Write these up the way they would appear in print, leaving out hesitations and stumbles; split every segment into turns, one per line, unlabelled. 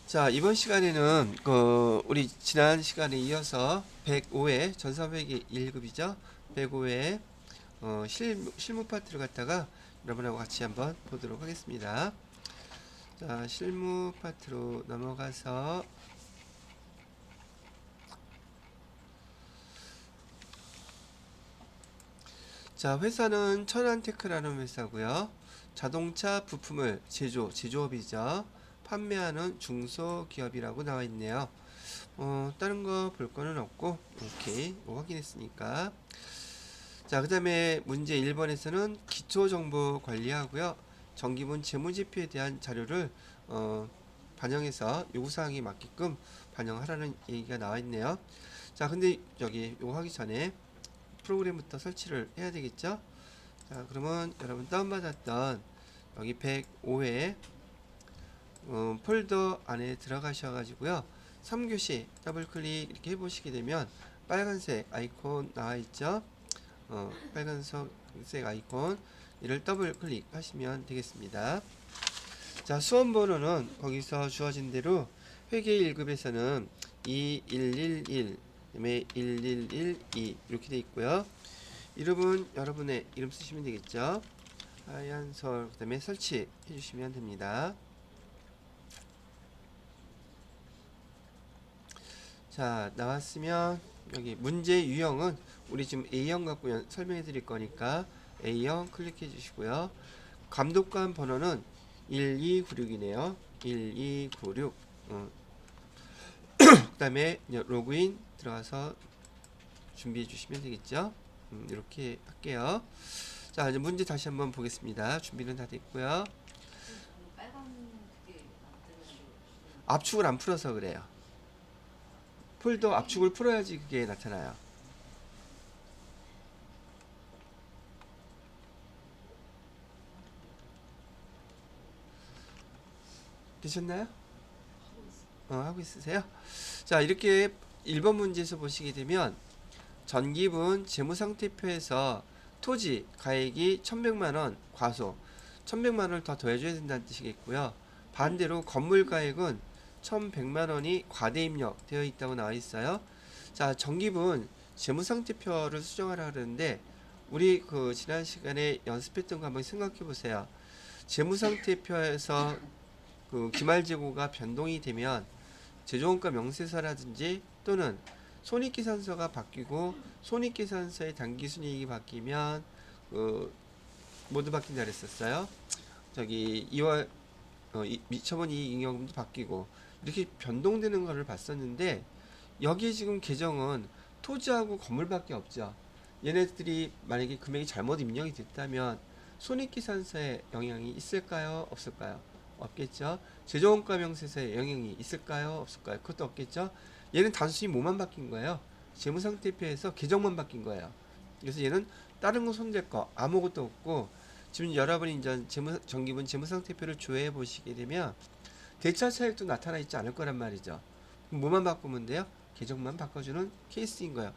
자, 이번 시간에는 우리 지난 시간에 이어서 105회 전사회계 1급이죠. 105회 실무 파트를 갖다가 여러분하고 같이 한번 보도록 하겠습니다. 자, 실무 파트로 넘어가서 자, 회사는 천안테크라는 회사고요. 자동차 부품을 제조업이죠. 판매하는 중소기업이라고 나와 있네요. 다른 거 볼 거는 없고, 오케이. 확인했으니까. 자, 그 다음에 문제 1번에서는 기초정보 관리하고요. 정기분 재무제표에 대한 자료를 반영해서 요구사항에 맞게끔 반영하라는 얘기가 나와 있네요. 자, 근데 여기 요거 하기 전에 프로그램부터 설치를 해야 되겠죠? 자, 그러면 여러분 다운받았던 여기 105회 폴더 안에 들어가셔가지고요. 3교시 더블클릭 이렇게 해보시게 되면 빨간색 아이콘 나와있죠. 빨간색 아이콘 이를 더블클릭 하시면 되겠습니다. 자, 수험번호는 거기서 주어진 대로 회계 1급에서는 2111 그다음에 1112 이렇게 돼 있고요. 이름은 여러분의 이름 쓰시면 되겠죠. 하얀설 그 다음에 설치해 주시면 됩니다. 자, 나왔으면 여기 문제 유형은 우리 지금 A형 갖고 설명해 드릴 거니까 A형 클릭해 주시고요. 감독관 번호는 1296이네요. 1296. 그 다음에 로그인 들어가서 준비해 주시면 되겠죠. 이렇게 할게요. 자, 이제 문제 다시 한번 보겠습니다. 준비는 다 됐고요. 압축을 안 풀어서 그래요. 폴더 압축을 풀어야지 그게 나타나요. 되셨나요? 하고 있으세요? 자, 이렇게 1번 문제에서 보시게 되면 전기분 재무상태표에서 토지 가액이 1100만원 과소 1100만원을 더 더해줘야 된다는 뜻이겠고요. 반대로 건물 가액은 1100만원이 과대 입력되어 있다고 나와 있어요. 자, 전기분 재무상태표를 수정하라 그러는데 우리 지난 시간에 연습했던 거 한번 생각해 보세요. 재무상태표에서 기말재고가 변동이 되면 제조원가 명세서라든지 또는 손익계산서가 바뀌고 손익계산서의 당기순이익이 바뀌면 모두 바뀐다 그랬었어요. 저기 2월 미처분 이익잉여금도 바뀌고 이렇게 변동되는 거를 봤었는데 여기에 지금 계정은 토지하고 건물밖에 없죠. 얘네들이 만약에 금액이 잘못 입력이 됐다면 손익계산서에 영향이 있을까요? 없을까요? 없겠죠. 제조원가 명세서에 영향이 있을까요? 없을까요? 그것도 없겠죠. 얘는 단순히 뭐만 바뀐 거예요? 재무상태표에서 계정만 바뀐 거예요. 그래서 얘는 다른 거 손댈 거 아무것도 없고 지금 여러분이 이제 정기분 재무상태표를 조회해 보시게 되면 대차 차익도 나타나 있지 않을 거란 말이죠. 뭐만 바꾸면 돼요? 계정만 바꿔주는 케이스인 거예요.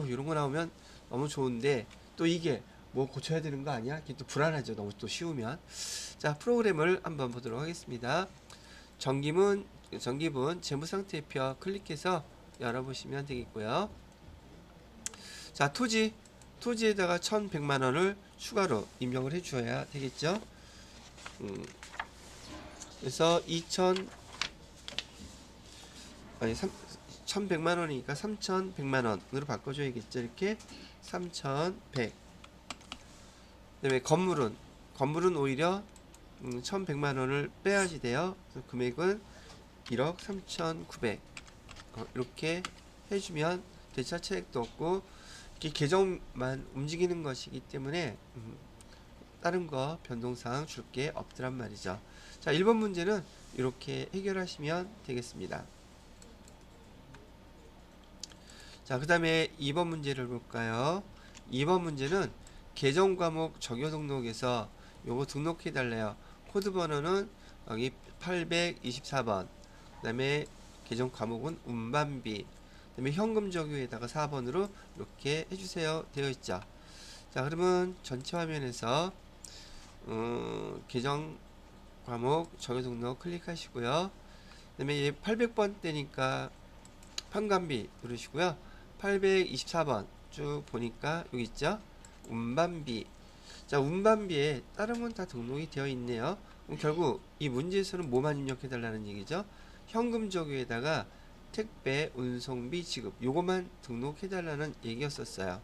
이런 거 나오면 너무 좋은데 또 이게 뭐 고쳐야 되는 거 아니야? 이게 또 불안하죠. 너무 또 쉬우면. 자, 프로그램을 한번 보도록 하겠습니다. 전기분 재무상태표 클릭해서 열어보시면 되겠고요. 자, 토지에다가 1100만원을 추가로 입력을 해줘야 되겠죠. 그래서 1100만원이니까 3100만원으로 바꿔줘야겠죠. 이렇게 3100. 그 다음에 건물은 오히려 1100만원을 빼야지 돼요. 그래서 금액은 1억 3900 이렇게 해주면 대차 차익도 없고 이렇게 계정만 움직이는 것이기 때문에 다른 거 변동사항 줄 게 없더란 말이죠. 자, 1번 문제는 이렇게 해결하시면 되겠습니다. 자, 그 다음에 2번 문제를 볼까요? 2번 문제는 계정 과목 적용 등록에서 요거 등록해 달래요. 코드 번호는 여기 824번. 그 다음에 계정 과목은 운반비. 그 다음에 현금 적용에다가 4번으로 이렇게 해주세요. 되어 있죠. 자, 그러면 전체 화면에서 계정 과목 적용 등록 클릭하시고요. 그다음에 얘 800번대니까 판관비 누르시고요. 824번 쭉 보니까 여기 있죠. 운반비. 자, 운반비에 다른 건 다 등록이 되어 있네요. 그럼 결국 이 문제에서는 뭐만 입력해 달라는 얘기죠? 현금 조교에다가 택배 운송비 지급 요것만 등록해 달라는 얘기였었어요.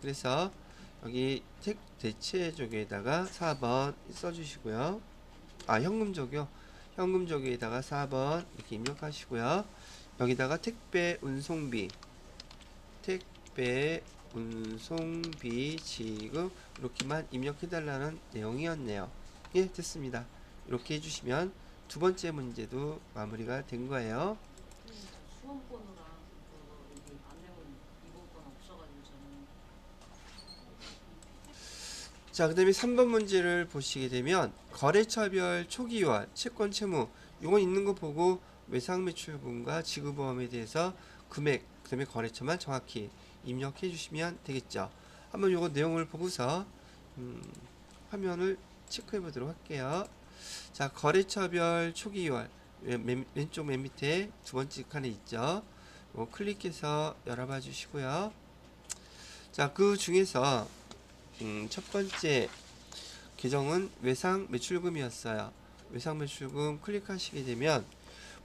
그래서 여기 대체 조교에다가 4번 써주시고요. 아, 현금 조교. 현금 조교에다가 4번 이렇게 입력하시고요. 여기다가 택배 운송비 지급 이렇게만 입력해달라는 내용이었네요. 예, 됐습니다. 이렇게 해주시면 두 번째 문제도 마무리가 된 거예요.
수험권이랑 여기 안내문 이번 건 없어가지고 저는.
자, 그 다음에 3번 문제를 보시게 되면 거래처별 초기유한, 채권 채무 이건 있는 거 보고 외상매출분과 지급보험에 대해서 금액, 그 다음에 거래처만 정확히 입력해 주시면 되겠죠. 한번 요거 내용을 보고서 화면을 체크해 보도록 할게요. 자, 거래처별 초기유한 왼쪽 맨 밑에 두 번째 칸에 있죠. 클릭해서 열어봐 주시고요. 자, 그 중에서 첫 번째 계정은 외상 매출금이었어요. 외상 매출금 클릭하시게 되면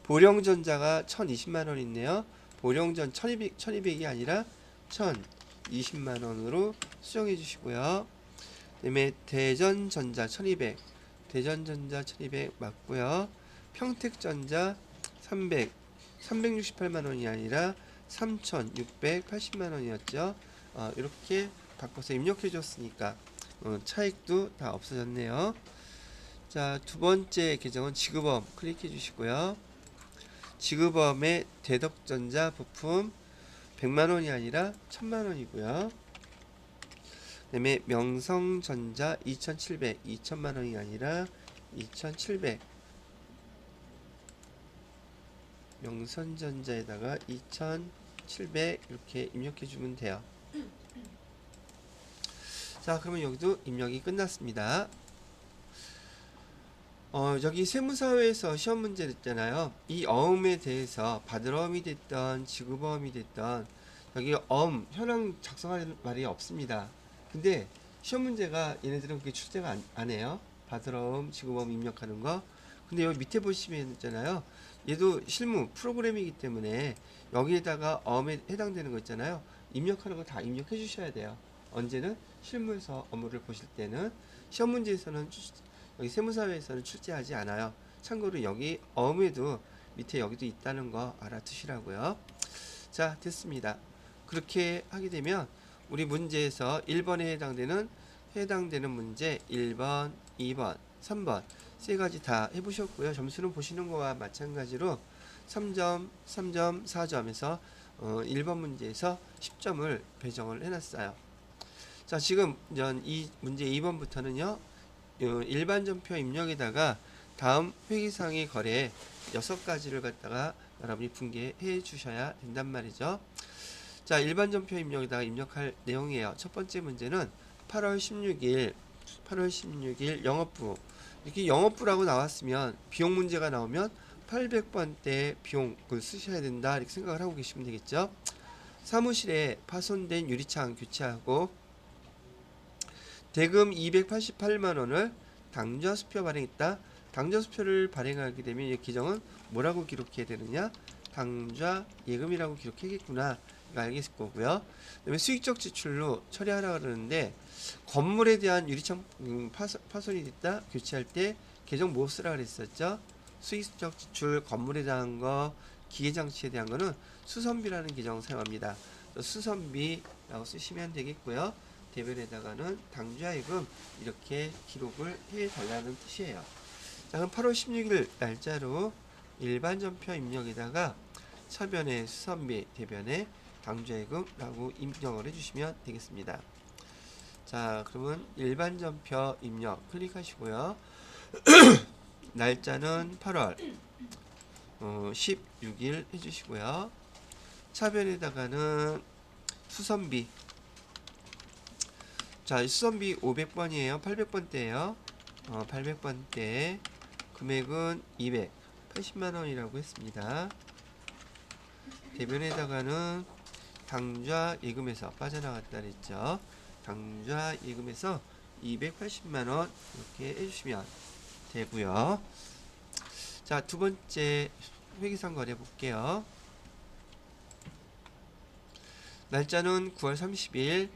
보령전자가 1020만원 있네요. 보령전 1200이 아니라 1020만원으로 수정해 주시고요. 그 다음에 대전전자 1200 맞고요. 평택전자 368만원이 아니라 3680만원이었죠. 이렇게 바꿔서 입력해 줬으니까 차익도 다 없어졌네요. 자, 두 번째 계정은 지급보험 클릭해 주시고요. 지급보험의 대덕전자 부품 100만원이 아니라 1000만원이고요. 그 다음에 명성전자 2700 2000만원이 아니라 2700 명성전자에다가 2700 이렇게 입력해 주면 돼요. 자, 그러면 여기도 입력이 끝났습니다. 여기 세무사회에서 시험 문제 냈잖아요. 이 어음에 대해서 받을어음이 됐던 지급어음이 됐던 여기 현황 작성할 말이 없습니다. 근데 시험 문제가 얘네들은 그게 출제가 안 해요. 받을어음, 지급어음 입력하는 거. 근데 여기 밑에 보시면 있잖아요. 얘도 실무 프로그램이기 때문에 여기에다가 어음에 해당되는 거 있잖아요. 입력하는 거 다 입력해 주셔야 돼요. 언제는 실무에서 업무를 보실 때는 시험 문제에서는 여기 세무사회에서는 출제하지 않아요. 참고로 여기 어음에도 밑에 여기도 있다는 거 알아두시라고요. 자, 됐습니다. 그렇게 하게 되면 우리 문제에서 1번에 해당되는 문제 1번, 2번, 3번 세 가지 다 해보셨고요. 점수는 보시는 거와 마찬가지로 3점, 3점, 4점에서 1번 문제에서 10점을 배정을 해놨어요. 자, 지금 이 문제 2번부터는요. 일반 전표 입력에다가 다음 회계상의 거래 6가지를 갖다가 여러분이 분개해 주셔야 된단 말이죠. 자, 일반 전표 입력에다가 입력할 내용이에요. 첫 번째 문제는 8월 16일 영업부. 이렇게 영업부라고 나왔으면 비용 문제가 나오면 800번대 비용을 쓰셔야 된다 이렇게 생각을 하고 계시면 되겠죠. 사무실에 파손된 유리창 교체하고 대금 288만원을 당좌수표 발행했다. 당좌수표를 발행하게 되면 이 기정은 뭐라고 기록해야 되느냐? 당좌 예금이라고 기록해야겠구나. 이거 알겠을 거고요. 그다음에 수익적 지출로 처리하라 그러는데 건물에 대한 유리창 파손이 됐다. 교체할 때 계정 뭐 쓰라 그랬었죠? 수익적 지출 건물에 대한 거, 기계장치에 대한 거는 수선비라는 계정 사용합니다. 수선비라고 쓰시면 되겠고요. 대변에다가는 당좌예금 이렇게 기록을 해 달라는 뜻이에요. 자, 그럼 8월 16일 날짜로 일반 전표 입력에다가 차변에 수선비, 대변에 당좌예금라고 입력을 해주시면 되겠습니다. 자, 그러면 일반 전표 입력 클릭하시고요. 날짜는 8월 16일 해주시고요. 차변에다가는 수선비. 자, 수선비 500번이에요. 800번대예요. 800번대 금액은 200. 280만 원이라고 했습니다. 대변에다가는 당좌 예금에서 빠져나갔다 그랬죠. 당좌 예금에서 280만 원 이렇게 해주시면 되고요. 자, 두 번째 회계상 거래 볼게요. 날짜는 9월 30일,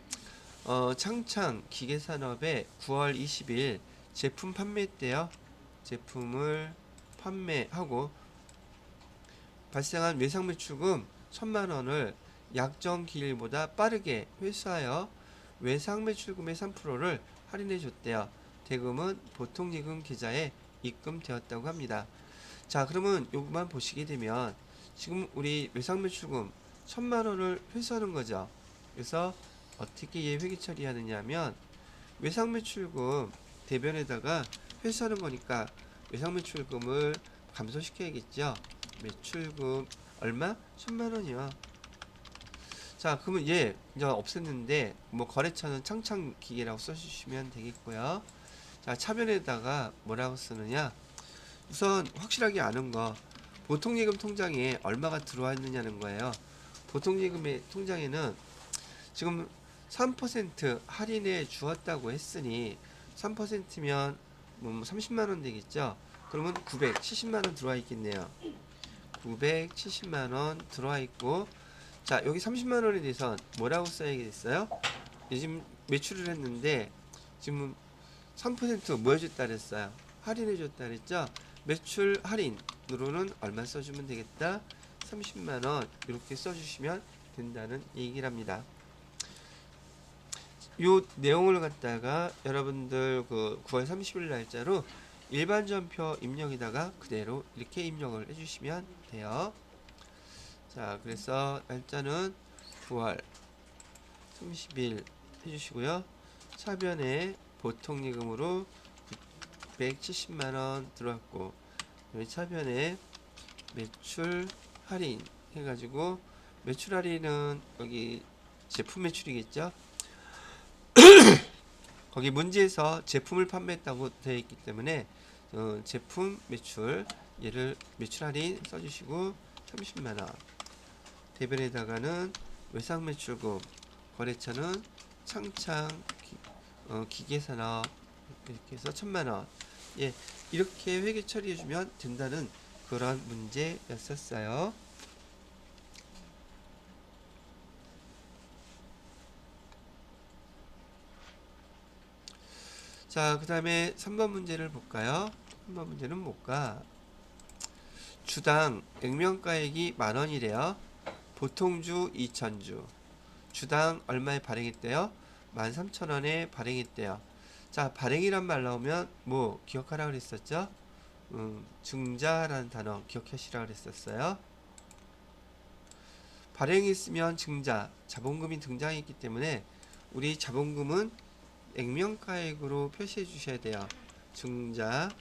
창창 기계산업의 9월 20일 제품 판매 때요. 제품을 판매하고 발생한 외상 매출금 1,000만 원을 약정 기일보다 빠르게 회수하여 외상 매출금의 3%를 할인해 줬대요. 대금은 보통 예금 계좌에 입금되었다고 합니다. 자, 그러면 요것만 보시게 되면 지금 우리 외상 매출금 1,000만 원을 회수하는 거죠. 그래서 어떻게 얘 회계 처리하느냐 하면 외상 매출금 대변에다가 회수하는 거니까 외상 매출금을 감소시켜야겠죠. 매출금 얼마? 1,000만 원이요. 자, 그러면 얘 이제 없앴는데 뭐 거래처는 창창 기계라고 써주시면 되겠고요. 자, 차변에다가 뭐라고 쓰느냐? 우선 확실하게 아는 거 보통 예금 통장에 얼마가 들어와 있느냐는 거예요. 보통 예금의 통장에는 지금 3% 할인해 주었다고 했으니 3%면 30만 원 되겠죠. 그러면 970만 원 들어와 있겠네요. 970만 원 들어와 있고, 자, 여기 30만 원에 대해서 뭐라고 써야겠어요? 지금 매출을 했는데 지금 3% 뭐 해줬다 그랬어요? 할인해 줬다 그랬죠? 매출 할인으로는 얼마 써주면 되겠다? 30만 원 이렇게 써주시면 된다는 얘기를 합니다. 요 내용을 갖다가 여러분들 그 9월 30일 날짜로 일반 전표 입력에다가 그대로 이렇게 입력을 해주시면 돼요. 자, 그래서 날짜는 9월 30일 해주시고요. 차변에 보통 예금으로 970만 원 들어왔고, 여기 차변에 매출 할인 해가지고 매출 할인은 여기 제품 매출이겠죠. 거기 문제에서 제품을 판매했다고 되어 있기 때문에 제품 매출 얘를 매출 할인 써주시고 30만 원. 대변에다가는 외상 매출금, 거래처는 창창 기계산업 이렇게 해서 1,000만 원. 예, 이렇게 회계 처리해주면 된다는 그런 문제였었어요. 자, 그 다음에 3번 문제를 볼까요? 3번 문제는 뭘까? 주당 액면가액이 만원이래요. 보통주 2,000주. 주당 얼마에 발행했대요? 13,000원에 발행했대요. 자, 발행이란 말 나오면 뭐 기억하라 그랬었죠? 증자라는 단어 기억하시라 그랬었어요. 발행했으면 증자, 자본금이 등장했기 때문에 우리 자본금은 액면가액으로 표시해 주셔야 돼요. 증자는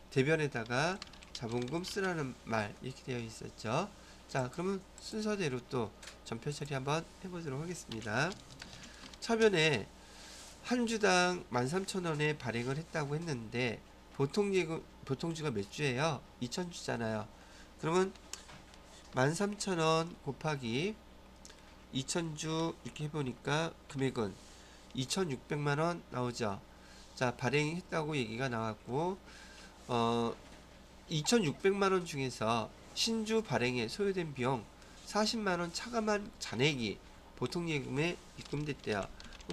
대변에다가 자본금 쓰라는 말 이렇게 되어 있었죠. 자, 그러면 순서대로 또 전표 처리 한번 해보도록 하겠습니다. 차변에 한 주당 13,000원에 발행을 했다고 했는데 보통주가 몇 주예요? 2,000주잖아요. 그러면 13,000원 곱하기 2,000주 이렇게 해보니까 금액은 2,600만원 나오죠. 자, 발행했다고 얘기가 나왔고 2,600만원 중에서 신주 발행에 소요된 비용 40만원 차감한 잔액이 보통예금에 입금됐대요.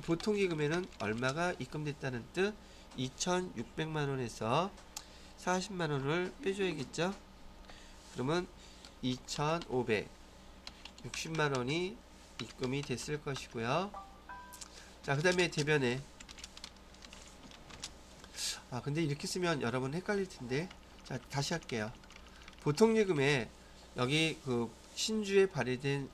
보통예금에는 얼마가 입금됐다는 뜻? 2,600만원에서 40만원을 빼줘야겠죠. 그러면 2,560만원이 입금이 됐을 것이고요. 자, 그 다음에 대변에 근데 이렇게 쓰면 여러분 헷갈릴 텐데, 자, 다시 할게요. 보통예금에 여기 그 신주에 발행된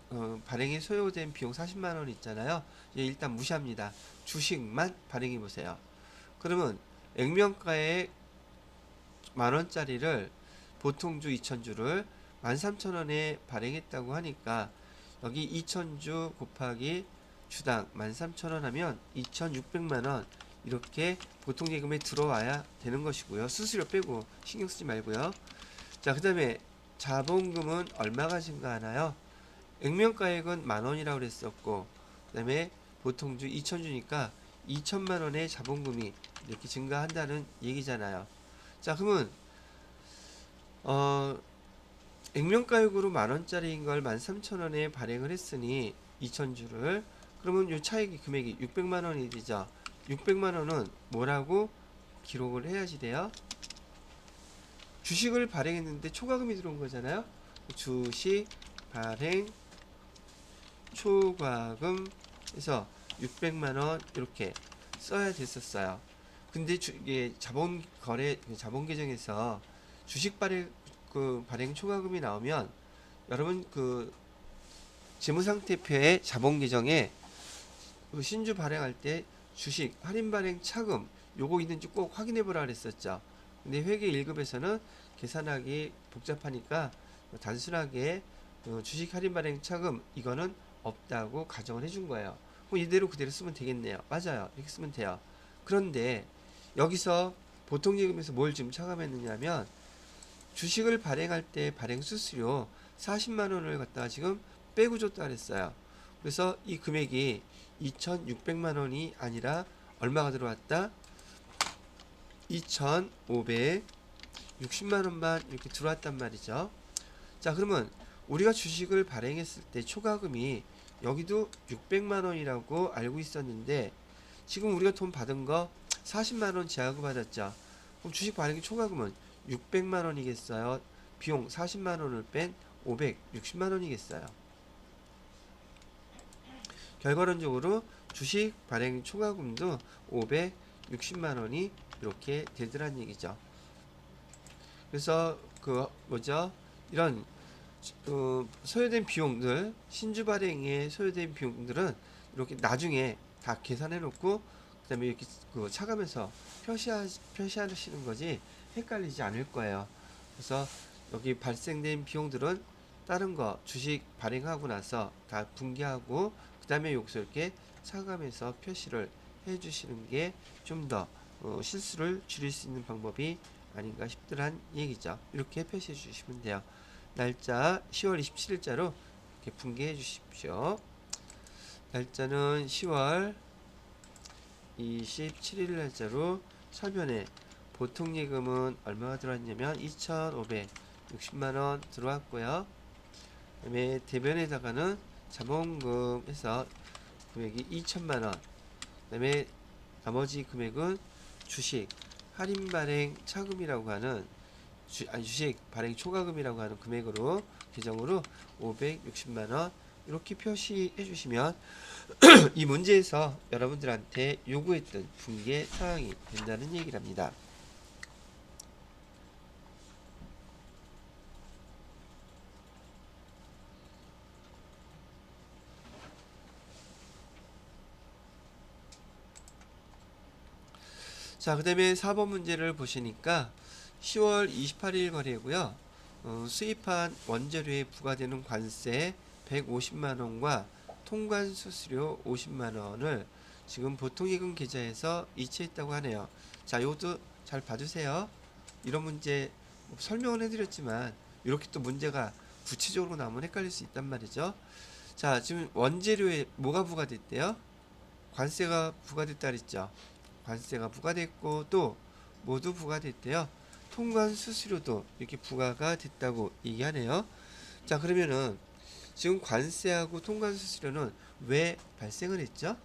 발행에 소요된 비용 40만 원 있잖아요. 일단 무시합니다. 주식만 발행해 보세요. 그러면 액면가액 만원짜리를 보통주 2,000주를 13,000원에 발행했다고 하니까 여기 2,000주 곱하기 주당 13,000원 하면 2,600만원 이렇게 보통 예금에 들어와야 되는 것이고요. 수수료 빼고 신경 쓰지 말고요. 자, 그 다음에 자본금은 얼마가 증가하나요? 액면가액은 10,000원이라고 그랬었고, 그 다음에 보통주 2,000주니까 2천만 원의 자본금이 이렇게 증가한다는 얘기잖아요. 자, 그러면 액면가액으로 10,000원짜리인 걸 13,000원에 발행을 했으니 2,000주를, 그러면 요 차익이 금액이 600만 원이 되죠. 600만 원은 뭐라고 기록을 해야지 돼요? 주식을 발행했는데 초과금이 들어온 거잖아요. 주식 발행 초과금 해서 600만 원 이렇게 써야 됐었어요. 근데 이게 자본 거래 자본 계정에서 주식 발행 발행 초과금이 나오면 여러분 재무상태표의 자본 계정에 신주 발행할 때 주식 할인 발행 차금 요거 있는지 꼭 확인해 보라 그랬었죠. 근데 회계 1급에서는 계산하기 복잡하니까 단순하게 주식 할인 발행 차금 이거는 없다고 가정을 해준 거예요. 그럼 이대로 그대로 쓰면 되겠네요. 맞아요. 이렇게 쓰면 돼요. 그런데 여기서 보통 예금에서 뭘 지금 차감했느냐면 주식을 발행할 때 발행 수수료 40만 원을 갖다가 지금 빼고 줬다 그랬어요. 그래서 이 금액이 2,600만 원이 아니라 얼마가 들어왔다? 2,560만 원만 이렇게 들어왔단 말이죠. 자, 그러면 우리가 주식을 발행했을 때 초과금이 여기도 600만 원이라고 알고 있었는데 지금 우리가 돈 받은 거 40만 원 제하고 받았죠. 그럼 주식 발행 초과금은 600만 원이겠어요? 비용 40만 원을 뺀 560만 원이겠어요. 결과론적으로 주식 발행 초과금도 560만 원이 이렇게 되더란 얘기죠. 그래서 이런 소요된 비용들, 신주 발행에 소요된 비용들은 이렇게 나중에 다 계산해 놓고 그다음에 이렇게 차감해서 표시하시는 거지 헷갈리지 않을 거예요. 그래서 여기 발생된 비용들은 다른 거 주식 발행하고 나서 다 분기하고 그다음에 여기서 이렇게 차감해서 표시를 해 주시는 게 좀 더 실수를 줄일 수 있는 방법이 아닌가 싶더란 얘기죠. 이렇게 표시해 주시면 돼요. 날짜 10월 27일자로 이렇게 분개해 주십시오. 날짜는 10월 27일 날짜로 서변에 보통 예금은 얼마가 들어왔냐면 2,560만원 들어왔고요. 그 다음에 대변에다가는 자본금 해서 금액이 2천만원, 그 다음에 나머지 금액은 주식 할인 발행 차금이라고 하는 주식 발행 초과금이라고 하는 금액으로 계정으로 560만원 이렇게 표시해 주시면 이 문제에서 여러분들한테 요구했던 분계 사항이 된다는 얘기랍니다. 자, 그 다음에 4번 문제를 보시니까 10월 28일 거래고요. 수입한 원재료에 부과되는 관세 150만원과 통관 수수료 50만원을 지금 보통예금 계좌에서 이체했다고 하네요. 자, 이것도 잘 봐주세요. 이런 문제 설명을 해드렸지만 이렇게 또 문제가 구체적으로 나오면 헷갈릴 수 있단 말이죠. 자, 지금 원재료에 뭐가 부과됐대요? 관세가 부과됐다 그랬죠. 관세가 부과됐고 또 모두 부과됐대요. 통관 수수료도 이렇게 부과가 됐다고 얘기하네요. 자, 그러면은 지금 관세하고 통관 수수료는 왜 발생을 했죠?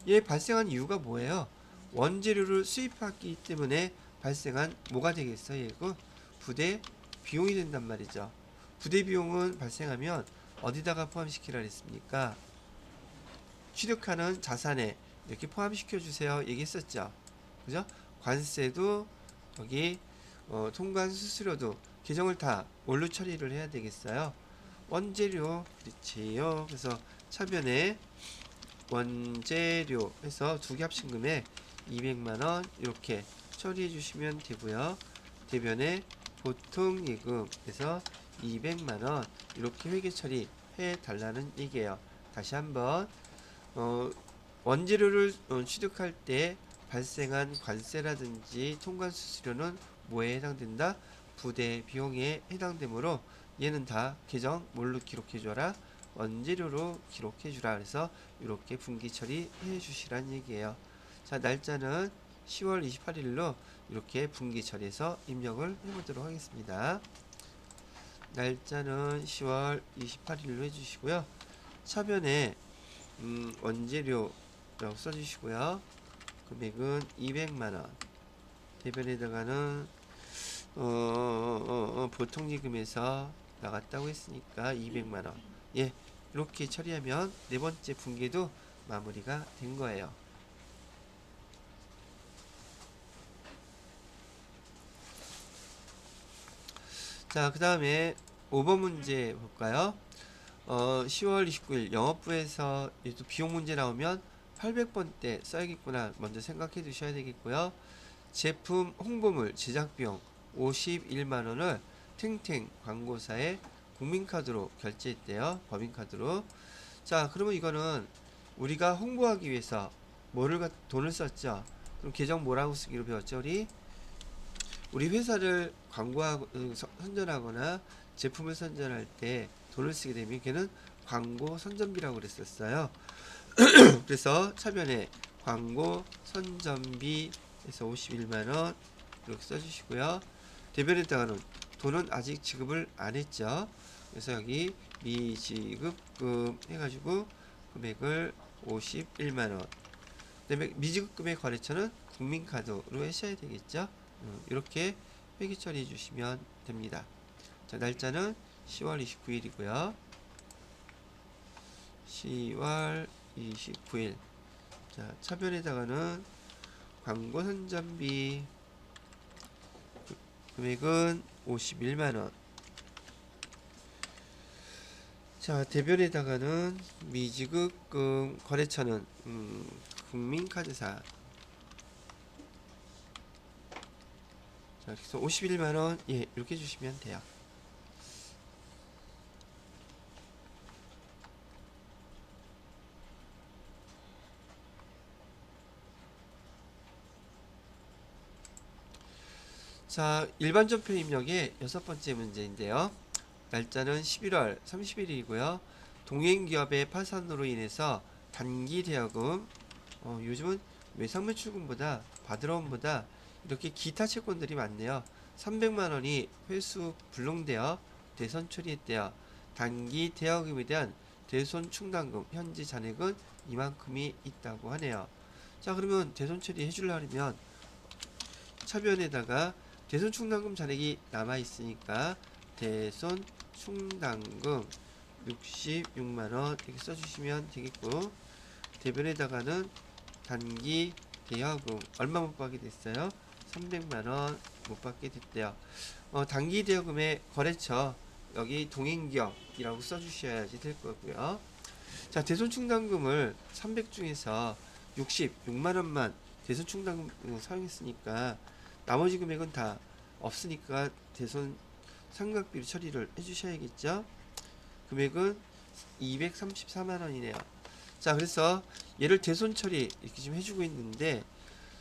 얘 발생한 이유가 뭐예요? 원재료를 수입하기 때문에 발생한 뭐가 되겠어요? 얘가 부대 비용이 된단 말이죠. 부대 비용은 발생하면 어디다가 포함시키라 했습니까? 취득하는 자산에 이렇게 포함시켜 주세요 얘기했었죠. 그죠? 관세도 여기 통관 수수료도 계정을 다 뭘로 처리를 해야 되겠어요? 원재료, 그렇지요. 그래서 차변에 원재료 해서 두 개 합친 금액 200만원 이렇게 처리해 주시면 되고요. 대변에 보통 예금에서 200만원 이렇게 회계 처리해 달라는 얘기예요. 다시 한번 원재료를 취득할 때 발생한 관세라든지 통관 수수료는 뭐에 해당된다? 부대 비용에 해당되므로 얘는 다 계정 뭘로 기록해줘라? 원재료로 기록해주라. 그래서 이렇게 분기 처리해 주시란 얘기예요. 자, 날짜는 10월 28일로 이렇게 분기 처리해서 입력을 해보도록 하겠습니다. 날짜는 10월 28일로 해주시고요. 차변에 원재료라고 써주시고요. 금액은 200만원. 대변에다가는 보통예금에서 나갔다고 했으니까 200만원. 예, 이렇게 처리하면 네 번째 분기도 마무리가 된 거예요. 자, 그 다음에 5번 문제 볼까요? 10월 29일 영업부에서 또 비용 문제 나오면 800번 때 써야겠구나 먼저 생각해 두셔야 되겠고요. 제품 홍보물 제작비용 51만원을 탱탱 광고사에 국민카드로 결제했대요. 법인카드로. 자, 그러면 이거는 우리가 홍보하기 위해서 돈을 썼죠. 그럼 계정 뭐라고 쓰기로 배웠죠? 우리 회사를 광고하고 선전하거나 제품을 선전할 때 돈을 쓰게 되면 걔는 광고 선전비라고 그랬었어요. 그래서 차변에 광고 선전비에서 51만원 이렇게 써주시고요. 대변에다가는 돈은 아직 지급을 안 했죠. 그래서 여기 미지급금 해가지고 금액을 51만원. 그다음에 미지급금의 거래처는 국민카드로 하셔야 되겠죠. 이렇게 회계 처리해 주시면 됩니다. 자, 날짜는 10월 29일이고요. 10월 29일. 자, 차변에다가는 광고 선전비 금액은 51만원. 자, 대변에다가는 미지급금 거래처는 국민카드사. 자, 그래서 51만원, 예, 이렇게 해주시면 돼요. 자, 일반 전표 입력의 6번째 문제인데요. 날짜는 11월 30일이고요. 동행기업의 파산으로 인해서 단기 대여금, 요즘은 외상매출금보다 바드러움보다 이렇게 기타 채권들이 많네요. 300만원이 회수 불능되어 대손 처리했대요. 단기 대여금에 대한 대손 충당금 현재 잔액은 이만큼이 있다고 하네요. 자, 그러면 대손 처리 해주려면 차변에다가 대손 충당금 잔액이 남아 있으니까 대손 충당금 66만원 이렇게 써주시면 되겠고, 대변에다가는 단기 대여금 얼마 못 받게 됐어요? 300만원 못 받게 됐대요. 단기 대여금의 거래처 여기 동행기업이라고 써주셔야지 될 거고요. 자, 대손 충당금을 300 중에서 66만원만 대손 충당금 사용했으니까 나머지 금액은 다 없으니까 대손 상각비로 처리를 해주셔야겠죠. 금액은 234만원이네요. 자, 그래서 얘를 대손 처리 이렇게 지금 해주고 있는데,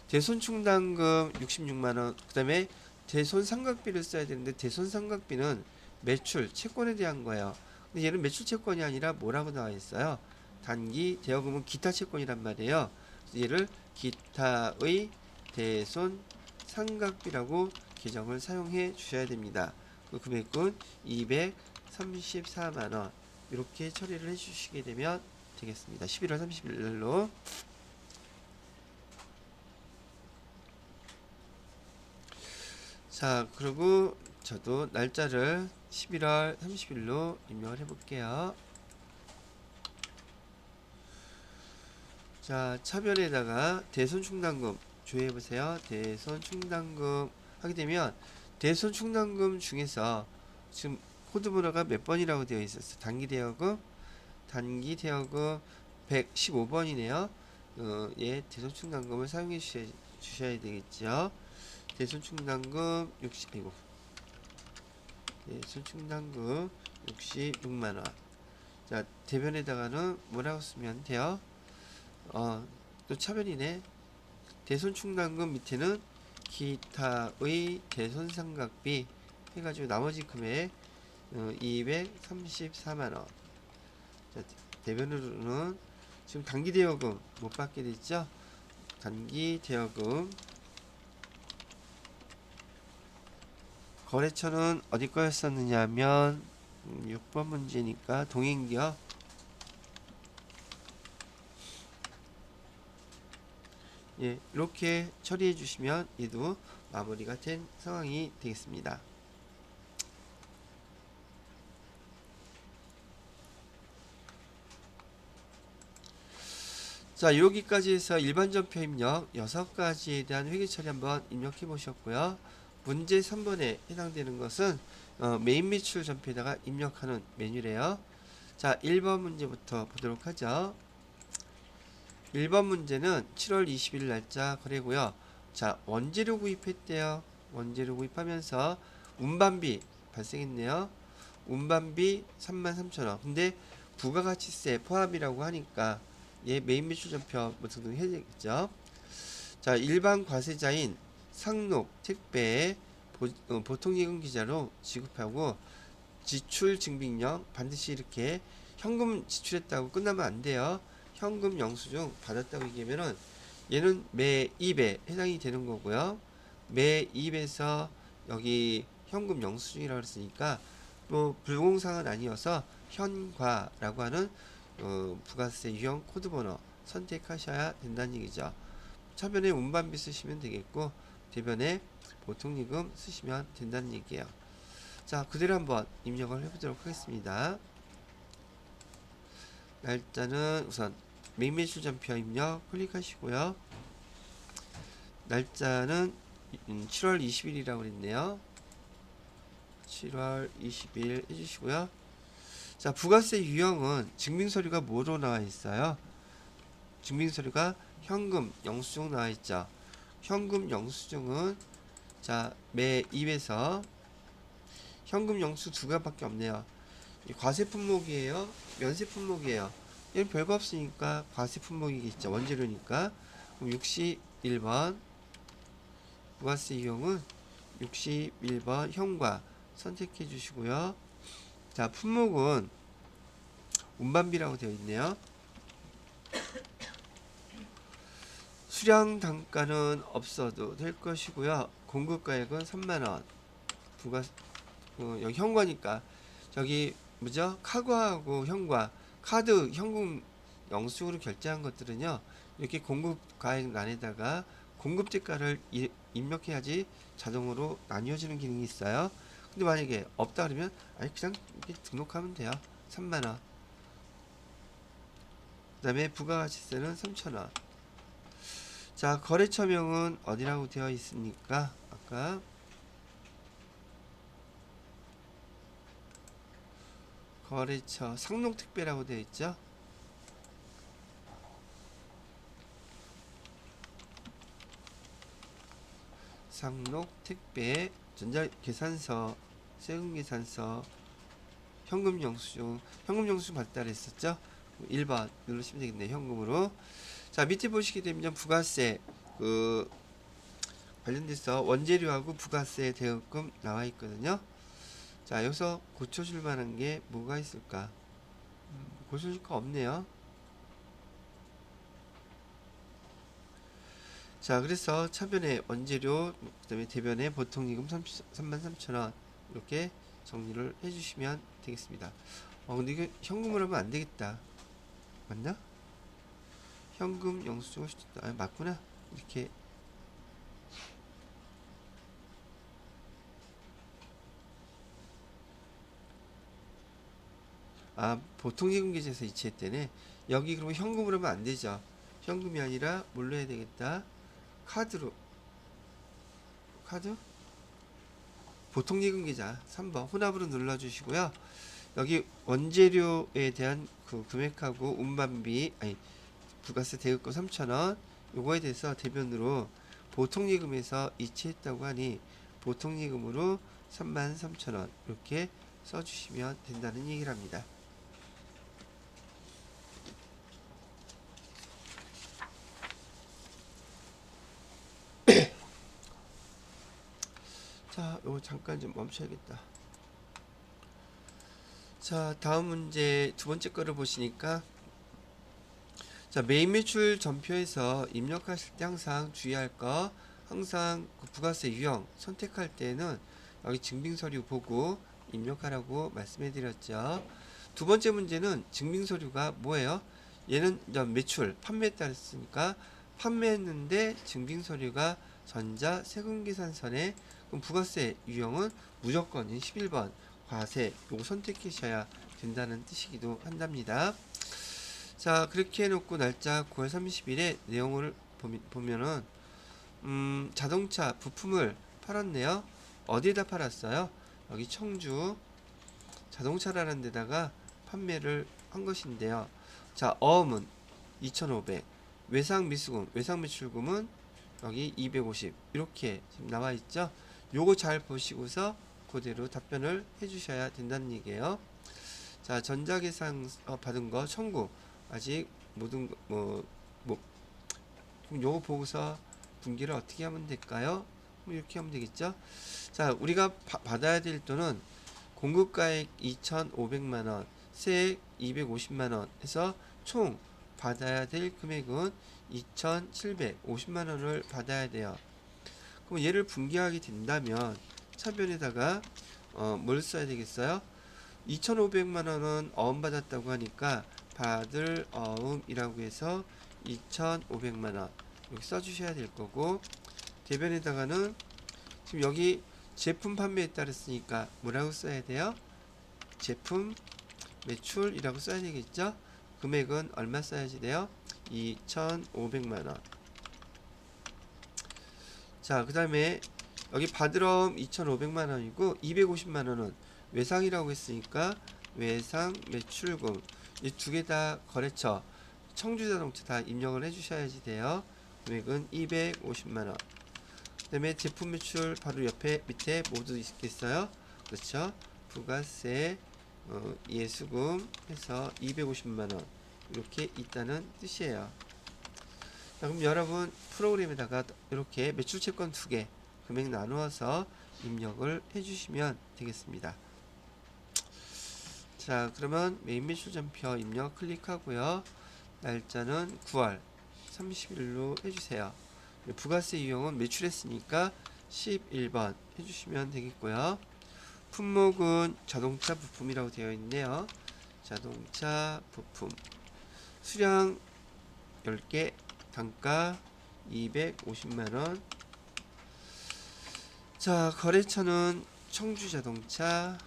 대손 충당금 66만원, 그 다음에 대손 상각비를 써야 되는데, 대손 상각비는 매출 채권에 대한 거예요. 근데 얘는 매출 채권이 아니라 뭐라고 나와 있어요? 단기 대여금은 기타 채권이란 말이에요. 얘를 기타의 대손 상각비라고 계정을 사용해 주셔야 됩니다. 그 금액은 234만원 이렇게 처리를 해 주시게 되면 되겠습니다. 11월 30일로. 자, 그리고 저도 날짜를 11월 30일로 입력을 해 볼게요. 자, 차변에다가 대손 충당금 조회해 보세요. 대손 충당금 하게 되면 대손 충당금 중에서 지금 코드 번호가 몇 번이라고 되어 있었어? 단기 대여금 115번이네요. 예, 대손 충당금을 사용해 주셔야 되겠죠. 대손 충당금 60, 대손 충당금 66만원. 자, 대변에다가는 뭐라고 쓰면 돼요? 또 차변이네. 대손충당금 밑에는 기타의 대손상각비 해가지고 나머지 금액 234만원. 자, 대변으로는 지금 단기 대여금 못 받게 됐죠. 단기 대여금 거래처는 어디 거였었느냐 하면 6번 문제니까 동행기업. 예, 이렇게 처리해 주시면 얘도 마무리가 된 상황이 되겠습니다. 자, 여기까지 해서 일반전표 입력 6가지에 대한 회계 처리 한번 입력해 보셨고요. 문제 3번에 해당되는 것은 메인 매출 전표에다가 입력하는 메뉴래요. 자, 1번 문제부터 보도록 하죠. 1번 문제는 7월 20일 날짜 거래고요. 자, 원재료 구입했대요. 원재료 구입하면서 운반비 발생했네요. 운반비 33,000원. 근데 부가가치세 포함이라고 하니까 얘 메인 매출 전표 뭐 등등 해야 되겠죠. 자, 일반 과세자인 상록 택배에 보통예금 기자로 지급하고 지출 증빙령 반드시 이렇게 현금 지출했다고 끝나면 안 돼요. 현금 영수증 받았다고 얘기하면은 얘는 매입에 해당이 되는 거고요. 매입에서 여기 현금 영수증이라고 했으니까 또 불공상은 아니어서 현과라고 하는 부가세 유형 코드번호 선택하셔야 된다는 얘기죠. 차변에 운반비 쓰시면 되겠고 대변에 보통예금 쓰시면 된다는 얘기예요. 자, 그대로 한번 입력을 해보도록 하겠습니다. 날짜는 우선 메인 매출 전표 입력 클릭하시고요. 날짜는 7월 20일이라고 그랬네요. 7월 20일 해주시고요. 자, 부가세 유형은 증빙서류가 뭐로 나와 있어요? 증빙서류가 현금 영수증 나와 있죠. 현금 영수증은 자, 매입에서 현금 영수 두 가지밖에 없네요. 과세 품목이에요, 면세 품목이에요. 얘는 별거 없으니까 과세 품목이겠죠. 원재료니까. 그럼 61번 부가세 유형은 61번 현과 선택해 주시고요. 자, 품목은 운반비라고 되어 있네요. 수량 단가는 없어도 될 것이고요. 공급가액은 3만원. 여기 현과니까 저기 뭐죠? 카고하고 현과 카드 현금 영수증으로 결제한 것들은요, 이렇게 공급가액란에다가 공급대가를 입력해야지 자동으로 나뉘어지는 기능이 있어요. 근데 만약에 없다 그러면 아니 그냥 이렇게 등록하면 돼요. 3만원. 그 다음에 부가가치세는 3,000원. 자, 거래처명은 어디라고 되어 있습니까? 아까 거래처 상록택배라고 되어 있죠. 상록택배 전자계산서, 세금계산서, 현금영수증, 현금영수증 받다 그랬었죠. 1번 누르시면 되겠네요. 현금으로. 자, 밑에 보시게 되면 부가세 관련돼서 원재료하고 부가세 대여금 나와 있거든요. 자, 여기서 고쳐줄 만한 게 뭐가 있을까? 고쳐줄 거 없네요. 자, 그래서 차변에 원재료, 그 다음에 대변에 보통예금 33,000원 이렇게 정리를 해주시면 되겠습니다. 근데 이거 현금으로 하면 안 되겠다. 맞나? 현금 영수증을 맞구나. 이렇게 보통예금 계좌에서 이체했대네. 여기 그러면 현금으로 하면 안 되죠. 현금이 아니라 뭘로 해야 되겠다. 카드로. 카드? 보통예금 계좌 3번 혼합으로 눌러주시고요. 여기 원재료에 대한 그 금액하고 운반비, 아니 부가세 대여금 3,000원 요거에 대해서 대변으로 보통예금에서 이체했다고 하니 보통예금으로 33,000원 이렇게 써주시면 된다는 얘기를 합니다. 잠깐 좀 멈춰야겠다. 자, 다음 문제 두 번째 거를 보시니까, 자, 메인 매출 전표에서 입력하실 때 항상 주의할 거, 항상 그 부가세 유형 선택할 때는 여기 증빙서류 보고 입력하라고 말씀해 드렸죠. 두 번째 문제는 증빙서류가 뭐예요? 얘는 이제 매출, 판매에 따랐으니까 판매했는데 증빙서류가 전자 세금계산서에, 그럼 부가세 유형은 무조건 11번 과세 요거 선택하셔야 된다는 뜻이기도 한답니다. 자, 그렇게 해놓고 날짜 9월 30일에 내용을 보면은 자동차 부품을 팔았네요. 어디에다 팔았어요? 여기 청주 자동차라는 데다가 판매를 한 것인데요. 자, 어음은 2,500, 외상 미수금, 외상 매출금은 여기 250 이렇게 지금 나와 있죠. 요거 잘 보시고서 그대로 답변을 해주셔야 된다는 얘기예요. 자, 전자계산 받은 거 청구 아직 모든 그럼 요거 보고서 분기를 어떻게 하면 될까요? 이렇게 하면 되겠죠. 자, 우리가 받아야 될 돈은 공급가액 2,500만원, 세액 250만원 해서 총 받아야 될 금액은 2,750만원을 받아야 돼요. 그럼 얘를 분기하게 된다면 차변에다가 뭘 써야 되겠어요? 2,500만원은 어음 받았다고 하니까 받을 어음이라고 해서 2,500만원 여기 써주셔야 될 거고, 대변에다가는 지금 여기 제품 판매에 따랐으니까 뭐라고 써야 돼요? 제품 매출이라고 써야 되겠죠? 금액은 얼마 써야지 돼요? 2,500만원. 자, 그 다음에 여기 받으럼 2,500만원이고 250만원은 외상이라고 했으니까 외상 매출금, 이 두 개 다 거래처 청주자동차 다 입력을 해주셔야지 돼요. 금액은 250만원. 그 다음에 제품 매출 바로 옆에 밑에 모두 있겠어요. 그렇죠. 부가세 예수금 해서 250만원 이렇게 있다는 뜻이에요. 자, 그럼 여러분 프로그램에다가 이렇게 매출 채권 두 개 금액 나누어서 입력을 해주시면 되겠습니다. 자, 그러면 메인 매출 전표 입력 클릭하고요. 날짜는 9월 30일로 해주세요. 부가세 유형은 매출했으니까 11번 해주시면 되겠고요. 품목은 자동차 부품이라고 되어 있네요. 자동차 부품 수량 10개, 단가 250만원. 자, 거래처는 청주자동차,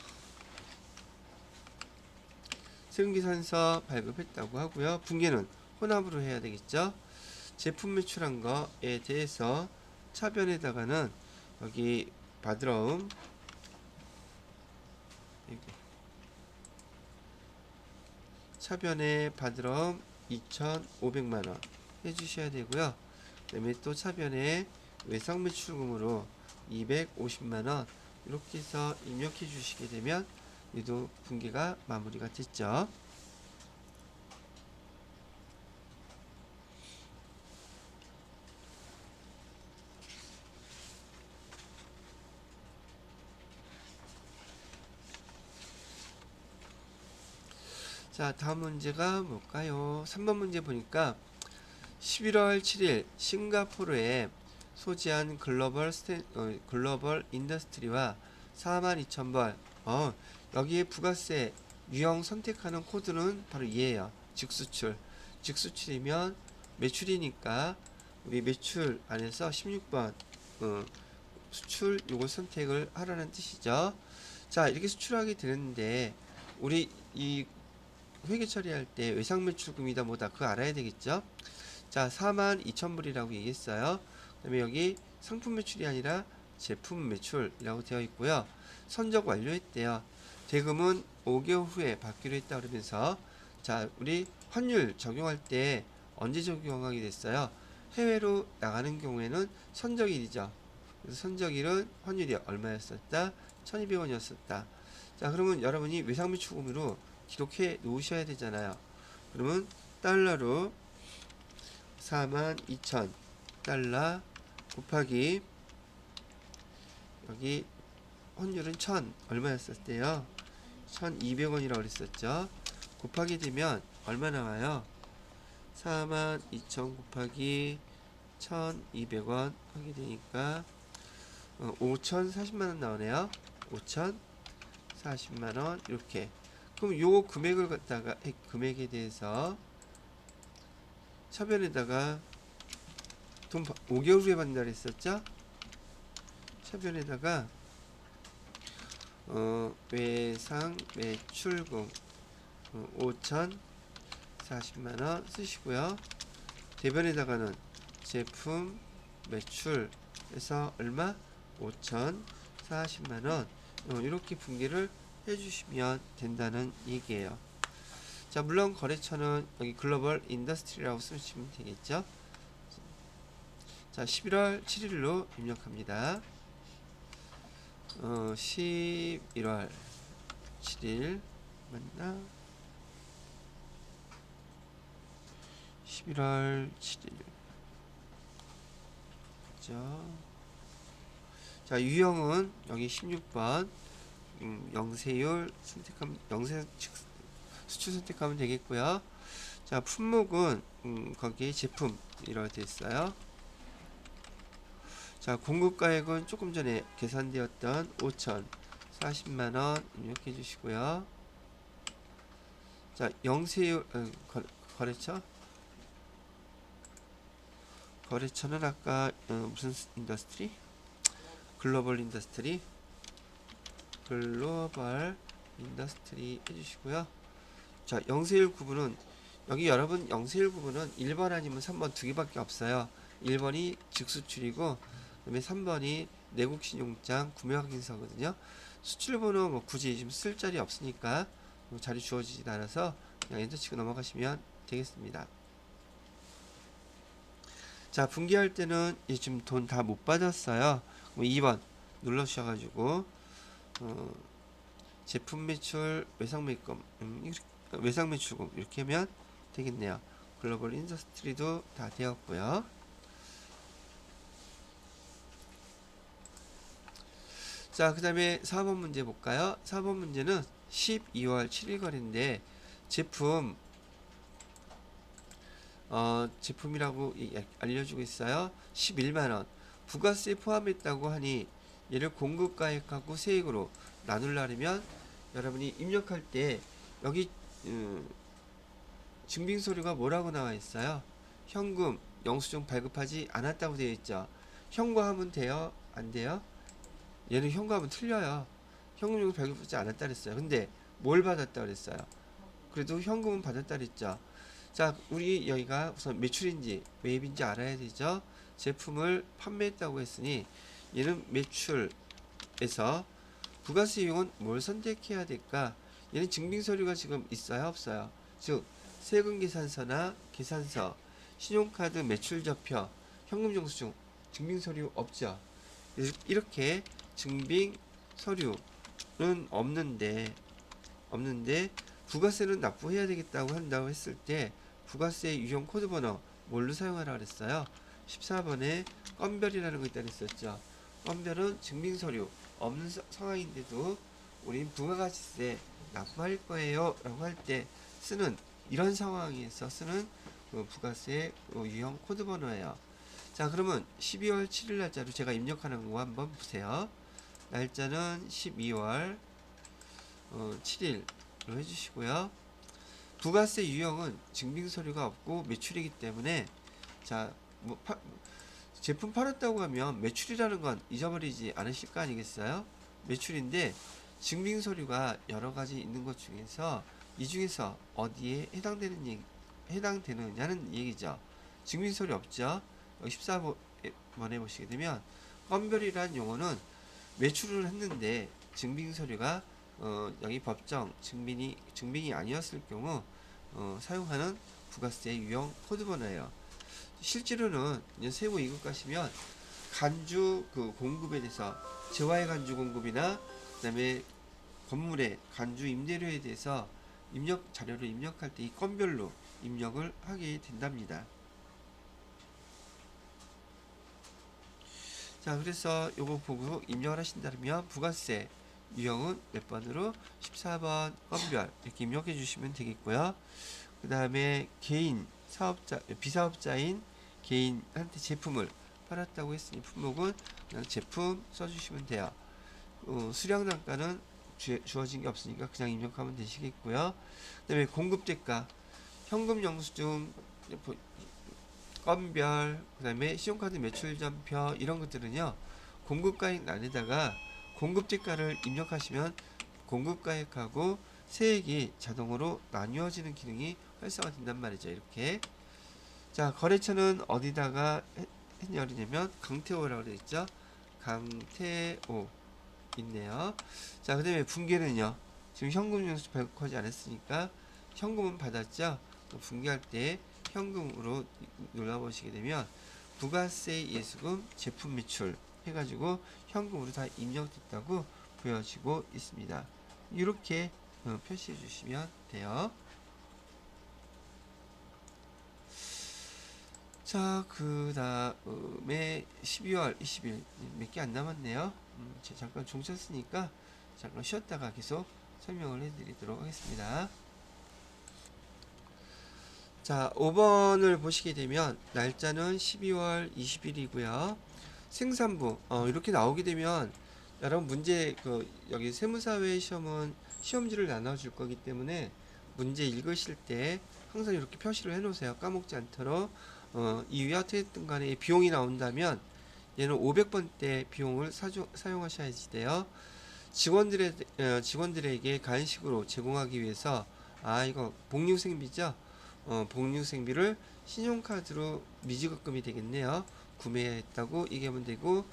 세금계산서 발급했다고 하고요. 분기는 혼합으로 해야 되겠죠. 제품 매출한 거에 대해서 차변에다가는 여기 받으러움 차변에 받으러움 2,500만원 해주셔야 되고요. 그 다음에 또 차변에 외상 매출금으로 250만원 이렇게 해서 입력해 주시게 되면 얘도 분기가 마무리가 됐죠. 자, 다음 문제가 뭘까요? 3번 문제 보니까 11월 7일 싱가포르에 소지한 글로벌 인더스트리와 42,000벌 여기에 부가세 유형 선택하는 코드는 바로 얘예요. 직수출. 직수출이면 매출이니까 우리 매출 안에서 16번 수출 요걸 선택을 하라는 뜻이죠. 자, 이렇게 수출하게 되는데 우리 이 회계 처리할 때 외상 매출금이다 뭐다 그거 알아야 되겠죠. 자, 42,000불이라고 얘기했어요. 그 다음에 여기 상품 매출이 아니라 제품 매출이라고 되어 있고요. 선적 완료했대요. 대금은 5개월 후에 받기로 했다 그러면서, 자, 우리 환율 적용할 때 언제 적용하게 됐어요? 해외로 나가는 경우에는 선적일이죠. 그래서 선적일은 환율이 얼마였었다? 1,200원이었었다. 자, 그러면 여러분이 외상 매출금으로 기록해 놓으셔야 되잖아요. 그러면 달러로 42,000 달러 곱하기 여기 환율은 1000 얼마였었대요? 1200원이라고 그랬었죠. 곱하게 되면 얼마 나와요? 42,000 곱하기 1200원 하게 되니까 5040만원 나오네요. 5040만원 이렇게. 그럼 요 금액을 갖다가 금액에 대해서 차변에다가 돈 5개월 후에 받는다 그랬었죠? 차변에다가 외상 매출금 5,040만원 쓰시고요. 대변에다가는 제품 매출에서 얼마? 5,040만원 이렇게 분기를 해주시면 된다는 얘기예요. 자, 물론 거래처는 여기 글로벌 인더스트리라고 쓰시면 되겠죠. 자, 11월 7일로 입력합니다. 11월 7일 맞나? 11월 7일 그죠? 자, 유형은 여기 16번 영세율 선택하면 수출 선택하면 되겠고요. 자, 품목은 거기에 제품 이렇게 되어 있어요. 자, 공급가액은 조금 전에 계산되었던 5,040만원 입력해 주시고요. 자, 영세율 거래처 거래처는 아까 무슨 인더스트리? 글로벌 인더스트리 해주시고요. 자, 영세율 구분은 여기 여러분 영세율 구분은 1번 아니면 3번 두 개밖에 없어요. 1번이 즉수출이고 그다음에 3번이 내국신용장 구매확인서거든요. 수출번호 뭐 굳이 지금 쓸 자리 없으니까 뭐 자리 주어지지 않아서 그냥 엔터 치고 넘어가시면 되겠습니다. 자, 분기할 때는 지금 돈 다 못 받았어요. 2번 눌러주셔가지고 제품 매출 외상 매금 외상 매출금 이렇게 하면 되겠네요. 글로벌 인더스트리도 다 되었고요. 자, 그 다음에 4번 문제 볼까요? 4번 문제는 12월 7일 거래인데 제품 제품이라고 알려주고 있어요. 11만원 부가세 포함했다고 하니 얘를 공급가액하고 세액으로 나누려면 여러분이 입력할 때 여기 증빙서류가 뭐라고 나와 있어요? 현금 영수증 발급하지 않았다고 되어 있죠. 현금하면 돼요? 안 돼요? 얘는 현금하면 틀려요. 현금 발급하지 않았다 그랬어요. 근데 뭘 받았다 그랬어요? 그래도 현금은 받았다 그랬죠. 자, 우리 여기가 우선 매출인지 매입인지 알아야 되죠. 제품을 판매했다고 했으니 얘는 매출에서 부가세 이용은 뭘 선택해야 될까? 얘는 증빙서류가 지금 있어요 없어요? 즉 세금계산서나 계산서, 신용카드 매출좌표, 현금영수증 증빙서류 없죠. 이렇게 증빙서류는 없는데 부가세는 납부해야 되겠다고 한다고 했을 때 부가세 유형 코드번호 뭘로 사용하라 그랬어요? 14번에 건별이라는 거 있다 그랬었죠. 건별은 증빙서류 없는 상황인데도 우린 부가가치세 납부할 거예요 라고 할 때 쓰는 이런 상황에서 쓰는 부가세 유형 코드번호예요. 자, 그러면 12월 7일 날짜로 제가 입력하는 거 한번 보세요. 날짜는 12월 7일로 해주시고요. 부가세 유형은 증빙서류가 없고 매출이기 때문에 자, 뭐 제품 팔았다고 하면 매출이라는 건 잊어버리지 않으실 거 아니겠어요? 매출인데 증빙서류가 여러 가지 있는 것 중에서 이 중에서 어디에 해당되느냐는 얘기죠. 증빙서류 없죠? 14번에 보시게 되면 건별이라는 용어는 매출을 했는데 증빙서류가 여기 법정 증빙이 아니었을 경우 사용하는 부가세 유형 코드번호예요. 실제로는 세무 2급 가시면 간주 공급에 대해서 재화의 간주 공급이나 그다음에 건물의 간주 임대료에 대해서 입력 자료를 입력할 때 이 건별로 입력을 하게 된답니다. 자, 그래서 요거 보고 입력을 하신다면 부가세 유형은 몇 번으로 14번 건별 이렇게 입력해 주시면 되겠고요. 그 다음에 개인 사업자, 비사업자인 개인한테 제품을 팔았다고 했으니 품목은 그냥 제품 써주시면 돼요. 수량 단가는 주어진 게 없으니까 그냥 입력하면 되시겠고요. 그 다음에 공급대가, 현금 영수증, 건별, 그 다음에 신용카드 매출전표 이런 것들은요, 공급가액 안에다가 공급대가를 입력하시면 공급가액하고 세액이 자동으로 나뉘어지는 기능이 활성화된단 말이죠. 이렇게. 자, 거래처는 어디다가 했냐면 강태호라고 되어 있죠. 강태호 있네요. 자, 그 다음에 분계는요, 지금 현금 영수 발급하지 않았으니까 현금은 받았죠. 분계할 때 현금으로 눌러보시게 되면 부가세 예수금 제품 매출 해가지고 현금으로 다 입력됐다고 보여지고 있습니다. 이렇게 표시해 주시면 돼요. 자, 그 다음에 12월 20일 몇 개 안 남았네요. 제가 잠깐 종 쳤으니까 잠깐 쉬었다가 계속 설명을 해드리도록 하겠습니다. 자, 5번을 보시게 되면 날짜는 12월 20일이고요. 생산부 이렇게 나오게 되면 여러분 문제 여기 세무사회 시험은 시험지를 나눠줄 거기 때문에 문제 읽으실 때 항상 이렇게 표시를 해놓으세요. 까먹지 않도록. 이유에 어떻게든 간에 비용이 나온다면 얘는 500번대 비용을 사용하셔야지 돼요. 직원들에게 간식으로 제공하기 위해서 이거 복리후생비죠. 복리후생비를 신용카드로 미지급금이 되겠네요. 구매했다고 얘기하면 되고,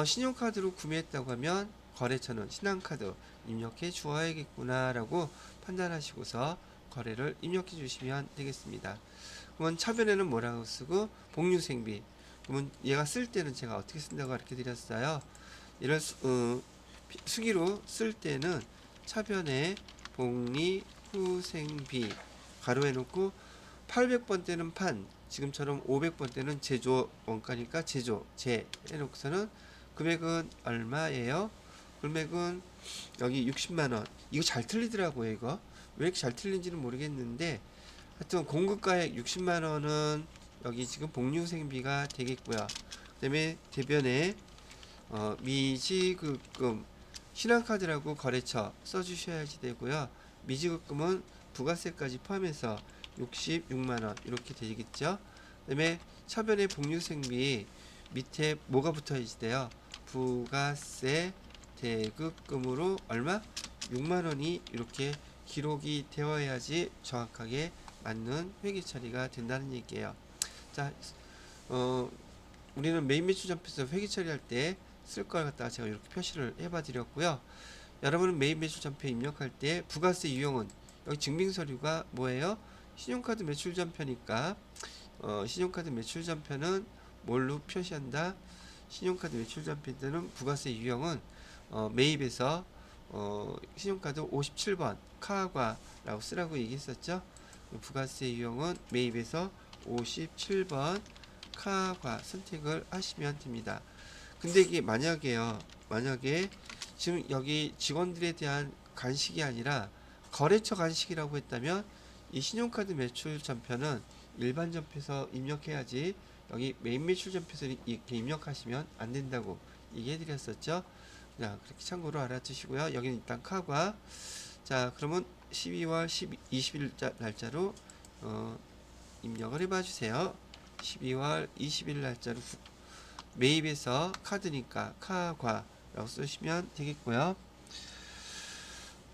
신용카드로 구매했다고 하면 거래처는 신한카드 입력해 주어야겠구나 라고 판단하시고서 거래를 입력해 주시면 되겠습니다. 그러면 차변에는 뭐라고 쓰고 복리후생비, 그러면 얘가 쓸 때는 제가 어떻게 쓴다고 가르쳐 드렸어요. 이런 수기로 쓸 때는 차변에 복리후생비 가로해 놓고 800번대는 판, 지금처럼 500번대는 제조 원가니까 제조 제 해놓고서는 금액은 얼마예요? 금액은 여기 60만원. 이거 잘 틀리더라고요. 이거 왜 이렇게 잘 틀린지는 모르겠는데 하여튼 공급가액 60만원은 여기 지금 복리후생비가 되겠고요. 그 다음에 대변에 미지급금 신한카드라고 거래처 써주셔야지 되고요. 미지급금은 부가세까지 포함해서 66만원 이렇게 되겠죠. 그 다음에 차변의 복리후생비 밑에 뭐가 붙어야지 돼요? 부가세 대급금으로 얼마? 6만원이 이렇게 기록이 되어야지 정확하게 맞는 회계 처리가 된다는 얘기예요. 자, 우리는 메인 매출 전표에서 회계 처리할 때 쓸 걸 갖다가 제가 이렇게 표시를 해봐 드렸고요. 여러분은 메인 매출 전표 입력할 때 부가세 유형은 여기 증빙서류가 뭐예요? 신용카드 매출 전표니까 신용카드 매출 전표는 뭘로 표시한다? 신용카드 매출 전표 때는 부가세 유형은 매입에서 신용카드 57번 카과라고 쓰라고 얘기했었죠. 부가세 유형은 매입에서 57번 카과 선택을 하시면 됩니다. 근데 이게 만약에 지금 여기 직원들에 대한 간식이 아니라 거래처 간식이라고 했다면 이 신용카드 매출 전표는 일반 전표에서 입력해야지 여기 메인 매출 전표에서 이렇게 입력하시면 안 된다고 얘기해 드렸었죠. 자, 그렇게 참고로 알아두시고요. 여기는 일단 카과. 자, 그러면 12월 20일 날짜로 입력을 해봐 주세요. 12월 20일 날짜로 매입에서 카드니까 카과라고 쓰시면 되겠고요.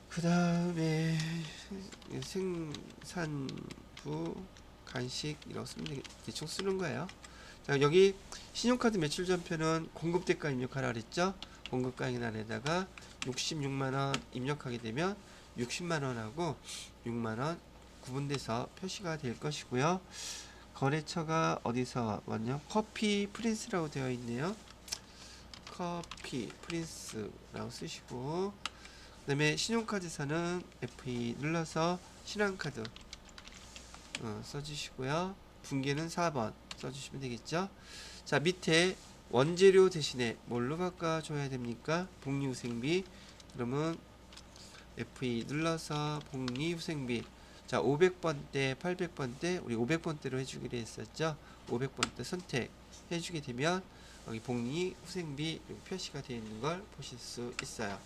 그 다음에 생산부 간식 이라고 쓰면 대충 쓰는 거예요. 자, 여기 신용카드 매출 전표는 공급대가 입력하라 그랬죠. 공급가액 안에다가 66만원 입력하게 되면 60만원하고 6만원 구분돼서 표시가 될 것이고요. 거래처가 어디서 왔냐? 커피 프린스라고 되어 있네요. 커피 프린스라고 쓰시고, 그 다음에 신용카드사는 F2 눌러서 신한카드 써주시고요. 분계는 4번 써주시면 되겠죠. 자, 밑에 원재료 대신에 뭘로 바꿔줘야 됩니까? 복리후생비. 그러면 F2 눌러서 복리후생비. 자, 500번대, 800번대, 우리 500번대로 해주기로 했었죠. 500번대 선택해주게 되면 여기 복리후생비 표시가 되어 있는 걸 보실 수 있어요.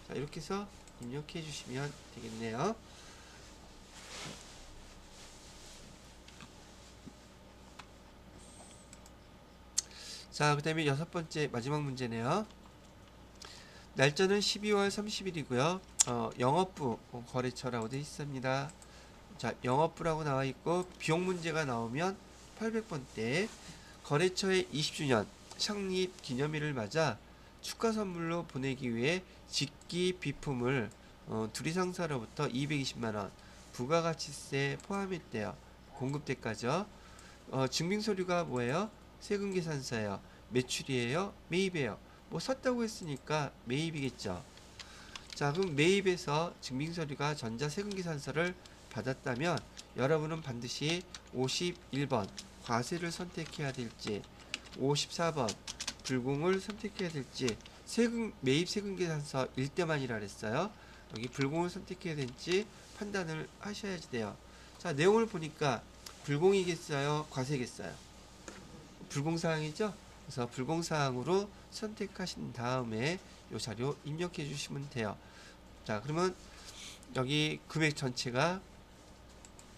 자, 이렇게 해서 입력해 주시면 되겠네요. 자, 그 다음에 6번째 마지막 문제네요. 날짜는 12월 30일이고요. 영업부 거래처라고 되어 있습니다. 자, 영업부라고 나와 있고 비용 문제가 나오면 800번대 거래처의 20주년 창립 기념일을 맞아 축하 선물로 보내기 위해 직기 비품을 두리상사로부터 220만원 부가가치세 포함했대요. 공급대가죠. 증빙서류가 뭐예요? 세금계산서예요. 매출이에요? 매입이에요? 뭐 샀다고 했으니까 매입이겠죠. 자, 그럼 매입에서 증빙서류가 전자세금계산서를 받았다면 여러분은 반드시 51번 과세를 선택해야 될지 54번 불공을 선택해야 될지 매입 세금계산서일 때만이라 그랬어요. 여기 불공을 선택해야 될지 판단을 하셔야 돼요. 자, 내용을 보니까 불공이겠어요? 과세겠어요? 불공사항이죠? 그래서 불공사항으로 선택하신 다음에 이 자료 입력해 주시면 돼요. 자, 그러면 여기 금액 전체가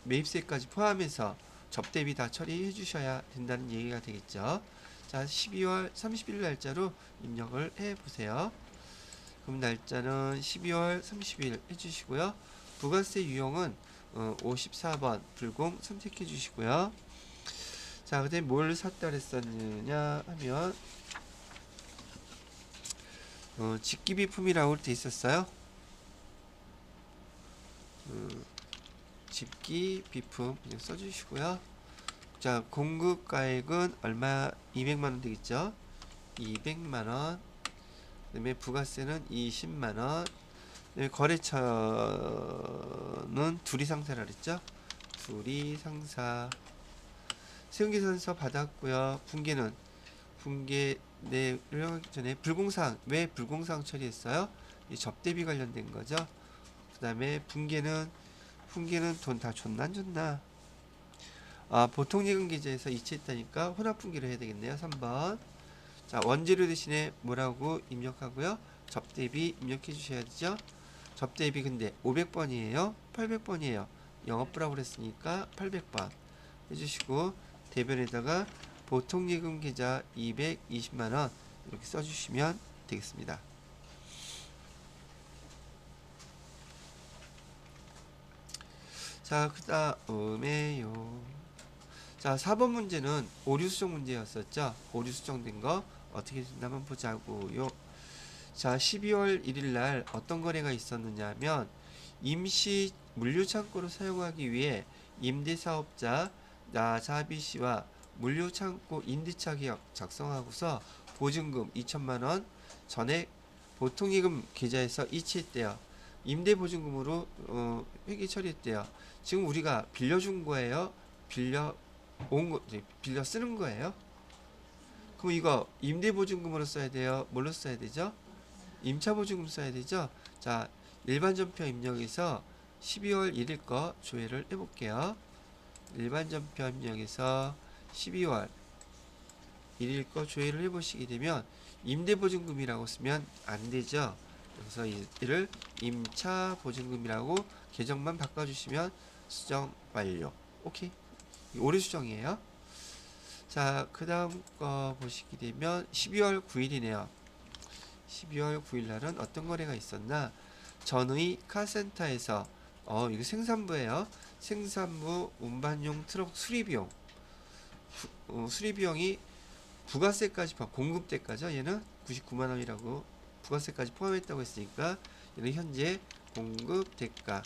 매입세까지 포함해서 접대비 다 처리해 주셔야 된다는 얘기가 되겠죠. 자, 12월 30일 날짜로 입력을 해 보세요. 그럼 날짜는 12월 30일 해주시고요. 부가세 유형은 54번 불공 선택해 주시고요. 자, 그때 뭘 샀다 그랬었느냐 하면 집기비품이라고 돼 있었어요. 집기비품 그냥 써주시고요. 자, 공급가액은 얼마? 200만원 되겠죠. 200만원. 그 다음에 부가세는 20만원. 그 거래처는 두리상사라 그랬죠. 두리상사. 세금계산서 받았고요. 분계 내용 전에 불공사항. 왜 불공사항 처리했어요? 이 접대비 관련된 거죠. 그 다음에 분계는 돈 다 줬나 안 줬나? 보통예금 계좌에서 이체했다니까 혼합분기를 해야 되겠네요. 3번. 자, 원재료 대신에 뭐라고 입력하고요. 접대비 입력해 주셔야 되죠. 접대비 근데 500번이에요? 800번이에요? 영업부라고 그랬으니까 800번 해주시고 대변에다가 보통예금 계좌 220만원 이렇게 써주시면 되겠습니다. 자, 그 다음에요. 자, 4번 문제는 오류 수정 문제였었죠. 오류 수정된 거 어떻게 됐나 한번 보자고요. 자, 12월 1일 날 어떤 거래가 있었느냐 하면 임시 물류창고를 사용하기 위해 임대사업자 나자비 씨와 물류창고 임대차 계약 작성하고서 보증금 2천만원 전액 보통예금 계좌에서 이체했대요. 임대보증금으로 회계 처리했대요. 지금 우리가 빌려준 거예요? 빌려 쓰는 거예요? 그럼 이거 임대보증금으로 써야 돼요? 뭘로 써야 되죠? 임차보증금 써야 되죠? 자, 일반전표 입력에서 12월 1일 거 조회를 해볼게요. 일반전표 입력에서 12월 1일 거 조회를 해보시게 되면 임대보증금이라고 쓰면 안 되죠. 그래서 이를 임차보증금이라고 계정만 바꿔주시면 수정 완료. 오케이. 오류 수정이에요. 자, 그 다음 거 보시게 되면 12월 9일이네요. 12월 9일 날은 어떤 거래가 있었나? 전의 카센터에서 이거 생산부예요. 생산부 운반용 트럭 수리비용. 수리비용이 부가세까지 공급대가죠. 얘는 99만 원이라고 부가세까지 포함했다고 했으니까 얘는 현재 공급대가.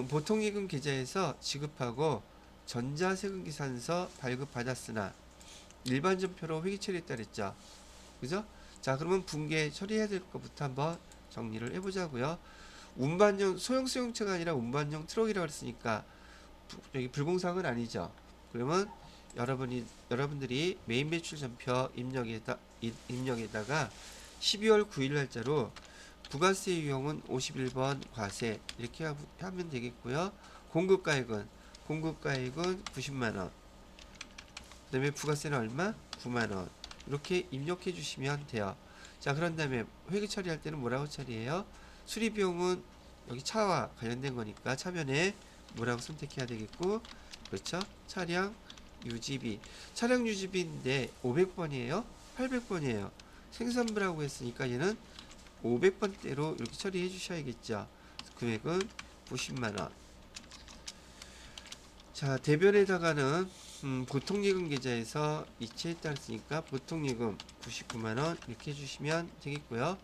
보통예금 계좌에서 지급하고 전자세금계산서 발급받았으나 일반전표로 회계 처리했다 그랬죠. 그죠? 자, 그러면 분계 처리해야 될 것부터 한번 정리를 해보자고요. 운반용 소형 수용차가 아니라 운반용 트럭이라고 그랬으니까 여기 불공사항은 아니죠. 그러면 여러분들이 메인 매출 전표 입력에다가 12월 9일 날짜로 부가세 유형은 51번 과세 이렇게 하면 되겠고요. 공급가액은 90만원, 그 다음에 부가세는 얼마? 9만원 이렇게 입력해 주시면 돼요. 자, 그런 다음에 회계 처리할 때는 뭐라고 처리해요? 수리비용은 여기 차와 관련된 거니까 차변에 뭐라고 선택해야 되겠고, 그렇죠? 차량 유지비. 차량 유지비인데 500번이에요? 800번이에요? 생산부라고 했으니까 얘는 500번대로 이렇게 처리해 주셔야겠죠. 금액은 90만원. 자, 대변에다가는 보통예금 계좌에서 이체에 따랐으니까 보통예금 99만원 이렇게 해주시면 되겠고요.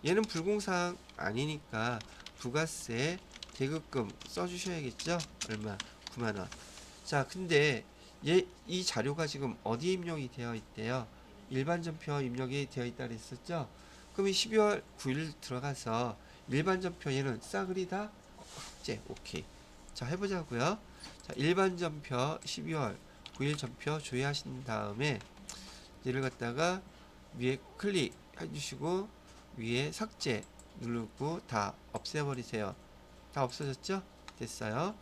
얘는 불공사항 아니니까 부가세 대급금 써주셔야겠죠. 얼마? 9만원. 자, 근데 이 자료가 지금 어디에 입력이 되어 있대요? 일반전표 입력이 되어 있다 그랬었죠. 그럼 이 12월 9일 들어가서 일반전표 얘는 싸그리 다 삭제. 오케이. 자, 해보자고요. 자, 일반전표 12월 9일 전표 조회하신 다음에 얘를 갖다가 위에 클릭 해주시고 위에 삭제 누르고 다 없애버리세요. 다 없어졌죠? 됐어요.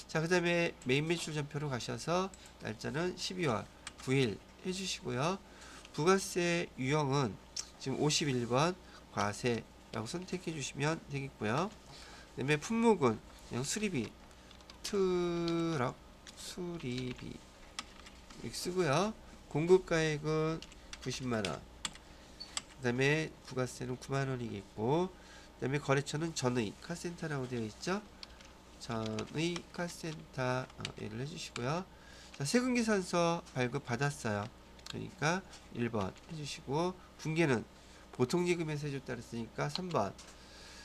자, 그 다음에 메인 매출 전표로 가셔서 날짜는 12월 9일 해주시고요. 부가세 유형은 지금 51번 과세라고 선택해 주시면 되겠고요. 그 다음에 품목은 그냥 수리비, 트럭 수리비 이렇게 쓰고요. 공급가액은 90만원, 그 다음에 부가세는 9만원이겠고, 그 다음에 거래처는 전의 카센터라고 되어 있죠. 전의 카센터 얘를 해주시고요. 자, 세금계산서 발급 받았어요. 그러니까 1번 해주시고, 분계는 보통예금에서 해줬다 그랬으니까 3번.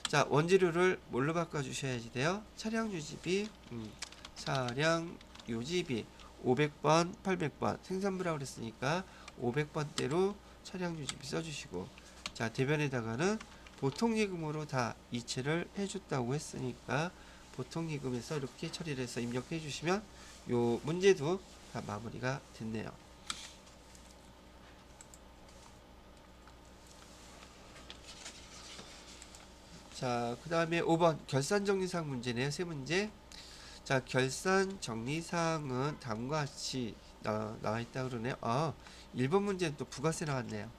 자, 원재료를 뭘로 바꿔주셔야지 돼요? 차량 유지비, 차량 유지비 500번, 800번 생산부라고 그랬으니까 500번대로 차량 유지비 써주시고, 자, 대변에다가는 보통예금으로 다 이체를 해줬다고 했으니까 보통예금에서 이렇게 처리를 해서 입력해 주시면 요 문제도 다 마무리가 됐네요. 자, 그 다음에 5번 결산정리사항 문제네요. 세 문제. 자, 결산정리사항은 다음과 같이 나와 있다 그러네요. 1번 문제는 또 부가세 나왔네요.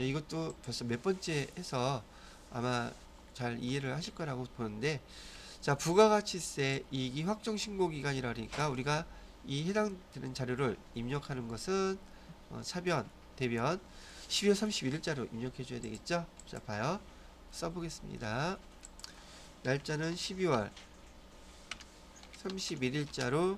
예, 이것도 벌써 몇 번째 해서 아마 잘 이해를 하실 거라고 보는데, 자, 부가가치세 이익이 확정신고기간이라 그러니까 우리가 이 해당되는 자료를 입력하는 것은 차변, 대변 12월 31일자로 입력해 줘야 되겠죠. 자, 봐요. 써보겠습니다. 날짜는 12월 31일자로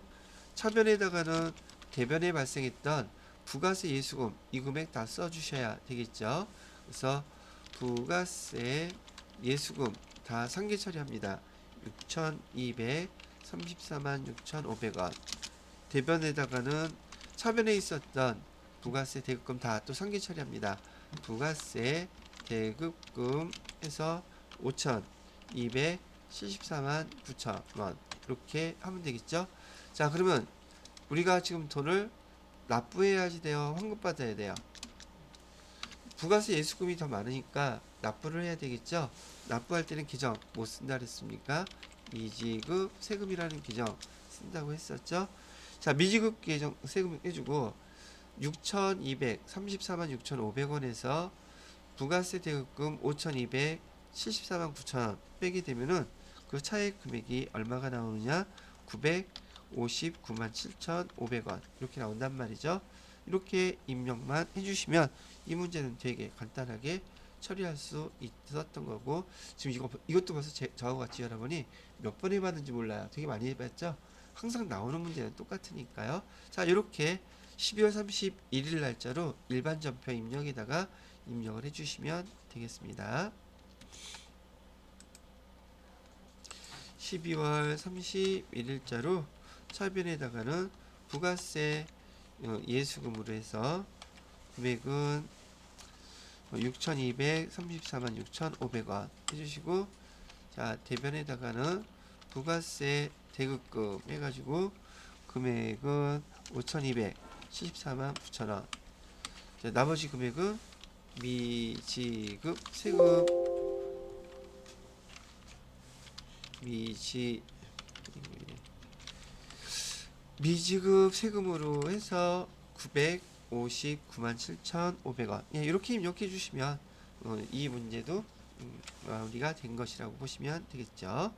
차변에다가는 대변에 발생했던 부가세 예수금 이 금액 다 써주셔야 되겠죠. 그래서 부가세 예수금 다 상계 처리합니다. 6,234만 6,500원. 대변에다가는 차변에 있었던 부가세 대급금 다 또 상계 처리합니다. 부가세 대급금 해서 5,274만 9천원 이렇게 하면 되겠죠. 자, 그러면 우리가 지금 돈을 납부해야지 돼요? 환급받아야 돼요? 부가세 예수금이 더 많으니까 납부를 해야 되겠죠. 납부할 때는 계정 못 쓴다 그랬습니까? 미지급 세금이라는 계정 쓴다고 했었죠. 자, 미지급 계정 세금 해주고 6,234만 6,500원에서 부가세 대급금 5,274만 9천원 빼게 되면은 그 차액 금액이 얼마가 나오느냐? 959만 7,500원 이렇게 나온단 말이죠. 이렇게 입력만 해주시면 이 문제는 되게 간단하게 처리할 수 있었던 거고, 지금 이것도 벌써 저하고 같이 여러분이 몇 번 해봤는지 몰라요. 되게 많이 해봤죠. 항상 나오는 문제는 똑같으니까요. 자, 이렇게 12월 31일 날짜로 일반 전표 입력에다가 입력을 해주시면 되겠습니다. 12월 31일자로 차변에다가는 부가세 예수금으로 해서 금액은 6,234만 6,500원 해주시고, 자, 대변에다가는 부가세 대급금 해가지고 금액은 5,274만 9천원. 자, 나머지 금액은 미지급 세금 미지급 세금으로 해서 959만 7,500원. 예, 이렇게 입력해 주시면 이 문제도 마무리가 된 것이라고 보시면 되겠죠.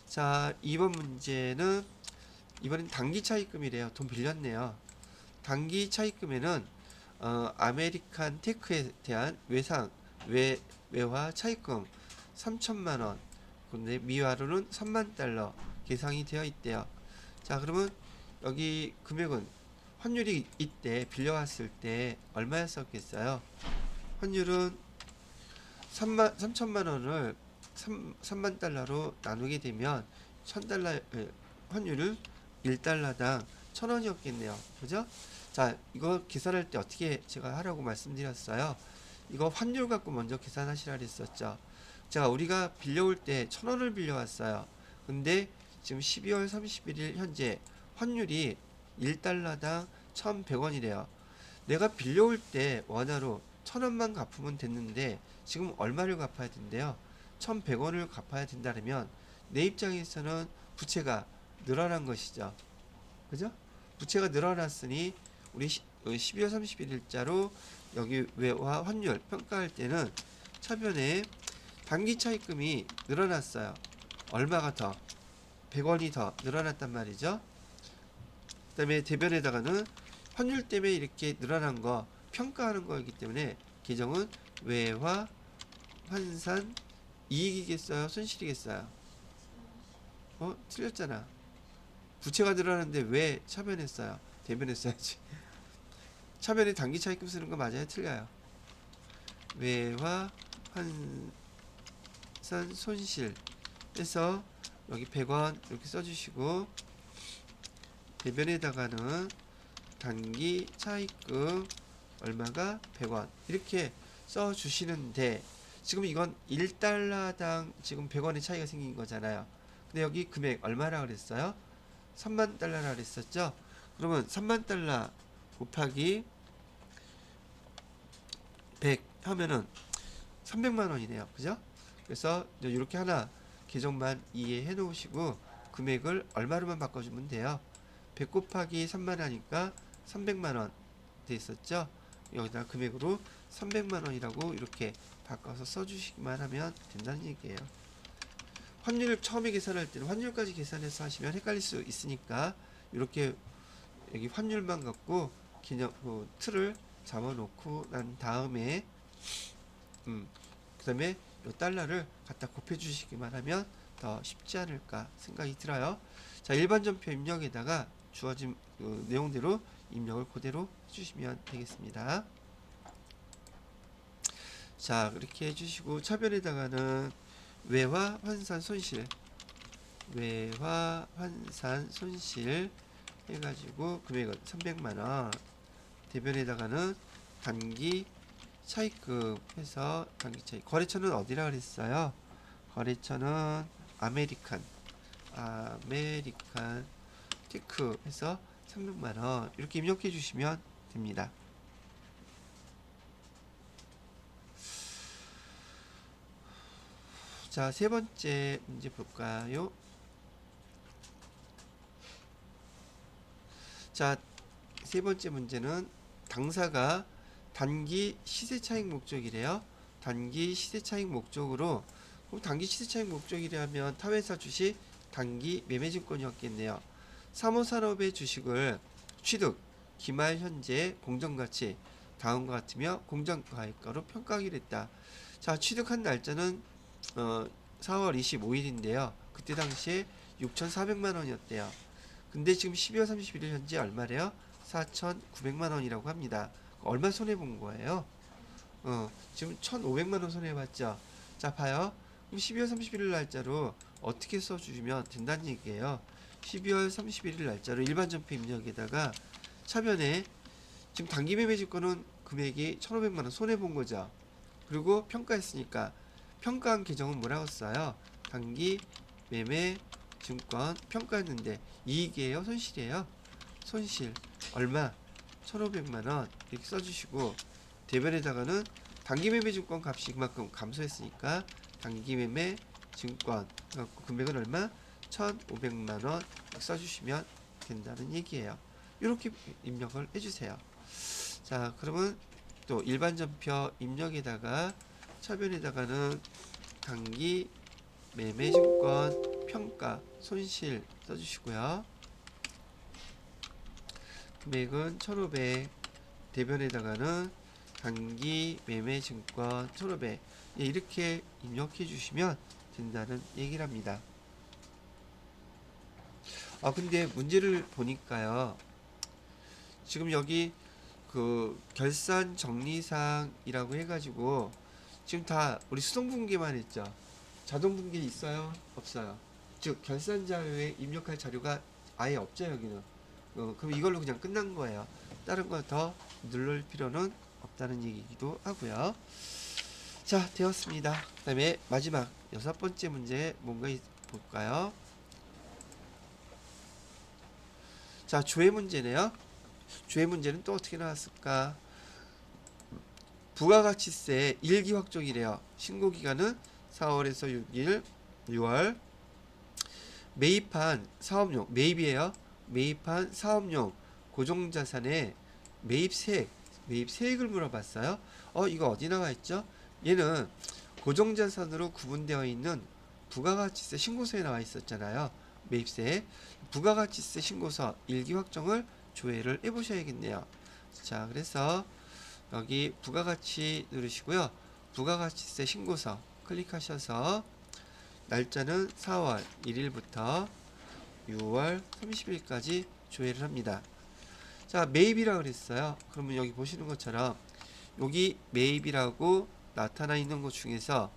자, 2번 문제는 이번엔 단기 차입금이래요. 돈 빌렸네요. 단기 차입금에는 아메리칸 테크에 대한 외화 차입금 3천만원, 근데 미화로는 3만 달러 계상이 되어 있대요. 자, 그러면 여기 금액은 환율이 이때 빌려왔을 때 얼마였었겠어요? 환율은 3천만 원을 3만 달러로 나누게 되면 1000달러 환율을 1달러당 1000원이었겠네요. 그죠? 자, 이거 계산할 때 어떻게 제가 하라고 말씀드렸어요? 이거 환율 갖고 먼저 계산하시라 그랬었죠. 자, 우리가 빌려올 때 1000원을 빌려왔어요. 근데 지금 12월 31일 현재 환율이 1달러당 1100원이래요. 내가 빌려올 때 원화로 1000원만 갚으면 됐는데 지금 얼마를 갚아야 된대요? 1100원을 갚아야 된다면 내 입장에서는 부채가 늘어난 것이죠. 그죠? 부채가 늘어났으니 우리 12월 31일자로 여기 외화 환율 평가할 때는 차변에 단기 차입금이 늘어났어요. 얼마가 더? 100원이 더 늘어났단 말이죠. 그 다음에 대변에다가는 환율 때문에 이렇게 늘어난 거 평가하는 거이기 때문에 계정은 외화 환산 이익이겠어요? 손실이겠어요? 틀렸잖아. 부채가 늘어났는데 왜 차변했어요? 대변했어야지. 차변에 단기 차입금 쓰는 거 맞아요? 틀려요. 외화 환산 손실 해서 여기 100원 이렇게 써주시고 대변에다가는 단기 차입금 얼마가 100원 이렇게 써주시는데 지금 이건 1달러당 지금 100원의 차이가 생긴 거잖아요. 근데 여기 금액 얼마라 그랬어요? 3만 달러라 그랬었죠? 그러면 3만 달러 곱하기 100 하면은 300만 원이네요. 그죠? 그래서 이렇게 하나 계정만 이해해 놓으시고 금액을 얼마로만 바꿔주면 돼요. 100 곱하기 3만 하니까 300만 원 돼 있었죠? 여기다 금액으로 300만 원이라고 이렇게 바꿔서 써주시기만 하면 된다는 얘기예요. 환율 처음에 계산할 때는 환율까지 계산해서 하시면 헷갈릴 수 있으니까 이렇게 여기 환율만 갖고 그냥 틀을 잡아놓고 난 다음에 그 다음에 이 달러를 갖다 곱해 주시기만 하면 더 쉽지 않을까 생각이 들어요. 자, 일반전표 입력에다가 주어진 내용대로 입력을 그대로 해주시면 되겠습니다. 자, 그렇게 해주시고 차변에다가는 외화 환산 손실 해가지고 금액은 300만원 대변에다가는 단기 차입금 해서 단기 차입 거래처는 어디라 그랬어요? 거래처는 아메리칸 테크 해서 300만원 이렇게 입력해 주시면 됩니다. 자, 세 번째 문제 볼까요? 자, 세 번째 문제는 당사가 단기 시세 차익 목적이래요. 단기 시세 차익 목적으로 그럼 단기 시세 차익 목적이라면 타회사 주식 단기 매매증권이었겠네요. 사모산업의 주식을 취득 기말 현재 공정가치 다음과 같으며 공정가액가로 평가하기로 했다. 자, 취득한 날짜는 4월 25일인데요. 그때 당시에 6,400만 원이었대요. 근데 지금 12월 31일 현재 얼마래요? 4,900만 원이라고 합니다. 얼마 손해본 거예요? 지금 1,500만 원 손해봤죠? 자, 봐요. 그럼 12월 31일 날짜로 어떻게 써주시면 된다는 얘기예요. 12월 31일 날짜로 일반전표 입력에다가 차변에 지금 단기 매매증권은 금액이 1,500만 원 손해본 거죠. 그리고 평가했으니까 평가한 계정은 뭐라고 써요? 단기 매매 증권 평가했는데 이익이에요, 손실이에요? 손실 얼마? 1,500만원 이렇게 써주시고, 대변에다가는 단기매매 증권 값이 그만큼 감소했으니까 단기매매 증권 금액은 얼마? 1,500만원 써주시면 된다는 얘기예요. 이렇게 입력을 해주세요. 자, 그러면 또 일반 전표 입력에다가 처변에다가는 단기 매매 증권 평가 손실 써주시고요. 금액은 1,500, 대변에다가는 단기 매매 증권 1,500, 예, 이렇게 입력해 주시면 된다는 얘기를 합니다. 근데 문제를 보니까요, 지금 여기 그 결산 정리사항이라고 해가지고 지금 다 우리 수동 분계만 했죠. 자동 분계 있어요? 없어요? 즉 결산 자료에 입력할 자료가 아예 없죠, 여기는. 그럼 이걸로 그냥 끝난 거예요. 다른 거 더 누를 필요는 없다는 얘기이기도 하고요. 자, 되었습니다. 그 다음에 마지막 6번째 문제 뭔가 볼까요? 자, 조회 문제네요. 조회 문제는 또 어떻게 나왔을까? 부가가치세 일기 확정이래요. 신고기간은 4월에서 6일, 6월. 매입한 사업용, 매입이에요. 매입한 사업용 고정자산의 매입세액을 물어봤어요. 이거 어디 나와 있죠? 얘는 고정자산으로 구분되어 있는 부가가치세 신고서에 나와 있었잖아요. 매입세, 부가가치세 신고서 일기 확정을 조회를 해보셔야겠네요. 자, 그래서 여기 부가가치 누르시고요. 부가가치세 신고서 클릭하셔서 날짜는 4월 1일부터 6월 30일까지 조회를 합니다. 자, 매입이라고 그랬어요. 그러면 여기 보시는 것처럼 여기 매입이라고 나타나 있는 것 중에서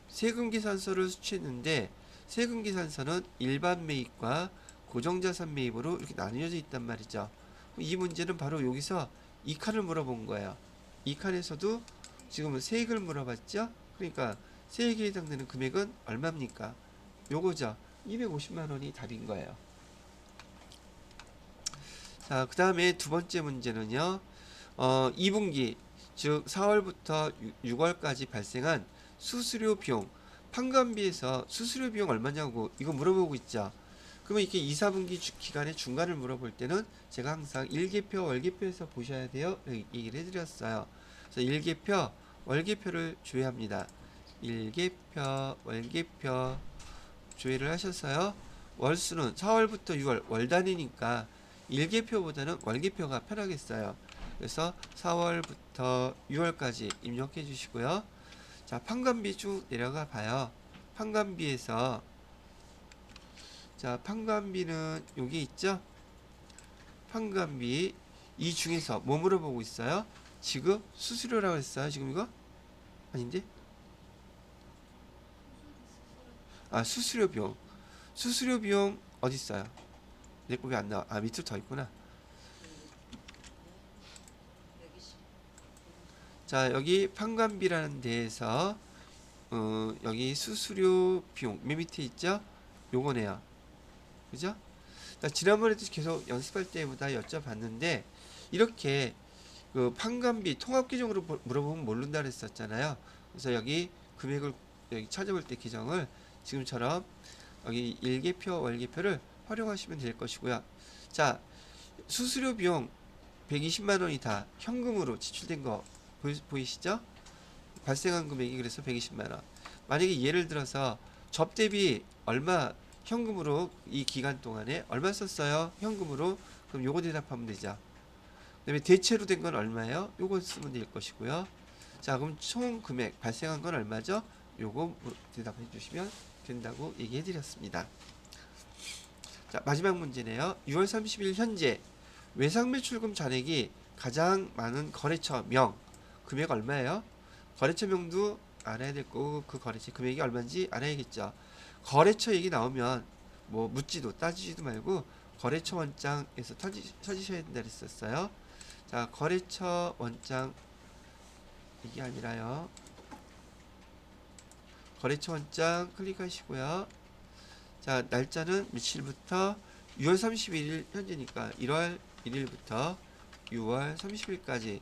세금계산서를 수취했는데, 세금계산서는 일반 매입과 고정자산 매입으로 이렇게 나뉘어져 있단 말이죠. 이 문제는 바로 여기서 이 칸을 물어본 거예요. 이 칸에서도 지금은 세액을 물어봤죠. 그러니까 세액에 해당되는 금액은 얼마입니까? 요거죠. 250만원이 답인 거예요. 자, 그 다음에 두 번째 문제는요. 2분기, 즉 4월부터 6월까지 발생한 수수료 비용, 판관비에서 수수료 비용 얼마냐고 이거 물어보고 있죠. 그러면 이렇게 2, 4분기 기간의 중간을 물어볼 때는 제가 항상 일개표, 월개표에서 보셔야 돼요. 얘기를 해드렸어요. 그래서 일개표, 월개표를 조회합니다. 일개표, 월개표 조회를 하셔서요. 월수는 4월부터 6월 월 단위니까 일개표보다는 월개표가 편하겠어요. 그래서 4월부터 6월까지 입력해 주시고요. 자, 판관비 쭉 내려가 봐요. 판관비에서, 자, 판관비는 여기 있죠? 판관비 이 중에서 뭐 물어보고 있어요? 지급 수수료라고 했어요. 지금 이거? 아닌데? 수수료 비용. 수수료 비용 어디 있어요? 내 거기 안 나와. 밑으로 더 있구나. 자, 여기 판관비라는 데에서 여기 수수료 비용 맨 밑에 있죠? 요거네요. 그죠? 지난번에도 계속 연습할 때마다 여쭤봤는데, 이렇게 그 판관비 통합계정으로 물어보면 모른다 그랬었잖아요. 그래서 여기 금액을 여기 찾아볼 때 계정을 지금처럼 여기 일개표, 월개표를 활용하시면 될 것이고요. 자, 수수료 비용 120만원이 다 현금으로 지출된 거 보이시죠? 발생한 금액이 그래서 120만원. 만약에 예를 들어서 접대비 얼마 현금으로 이 기간 동안에 얼마 썼어요? 현금으로. 그럼 요거 대답하면 되죠. 그 다음에 대체로 된 건 얼마예요? 요거 쓰면 될 것이고요. 자, 그럼 총 금액 발생한 건 얼마죠? 요거 대답해 주시면 된다고 얘기해 드렸습니다. 자, 마지막 문제네요. 6월 30일 현재 외상매출금 잔액이 가장 많은 거래처명 금액 얼마예요? 거래처명도 알아야 될 거고 그 거래처 금액이 얼마인지 알아야겠죠. 거래처 얘기 나오면 뭐 묻지도 따지지도 말고 거래처 원장에서 찾으셔야 된다 그랬었어요. 자, 거래처 원장 이게 아니라요. 거래처 원장 클릭하시고요. 자, 날짜는 며칠부터 6월 31일 현재니까 1월 1일부터 6월 30일까지.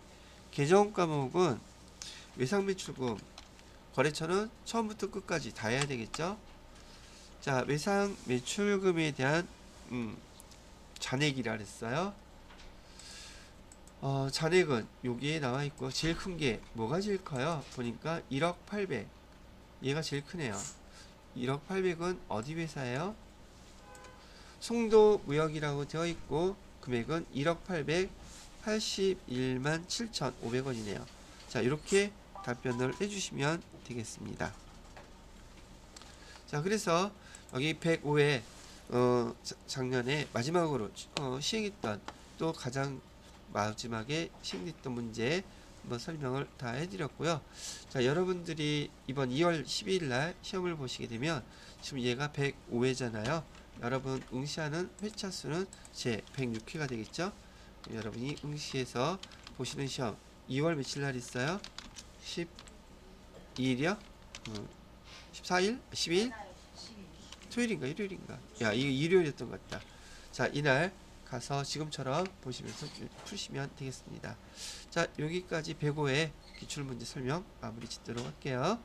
개정 과목은 외상매출금, 거래처는 처음부터 끝까지 다 해야 되겠죠. 자, 외상매출금에 대한 잔액이라 그랬어요. 잔액은 여기에 나와 있고 제일 큰 게 뭐가 제일 커요? 보니까 1억 800. 얘가 제일 크네요. 1억 800은 어디 회사예요? 송도무역이라고 되어 있고 금액은 1억 881만 7,500원이네요. 자, 이렇게 답변을 해주시면 되겠습니다. 자, 그래서 여기 105회 작년에 마지막으로 시행했던, 또 가장 마지막에 시행됐던 문제 한번 설명을 다 해드렸고요. 자, 여러분들이 이번 2월 12일 날 시험을 보시게 되면 지금 얘가 105회잖아요. 여러분 응시하는 회차 수는 제 106회가 되겠죠. 여러분이 응시해서 보시는 시험 2월 며칠 날 있어요? 12일이요? 14일? 12일? 토요일인가 일요일인가? 야, 이거 일요일이었던 것 같다. 자, 이날 가서 지금처럼 보시면서 푸시면 되겠습니다. 자, 여기까지 105의 기출문제 설명 마무리 짓도록 할게요.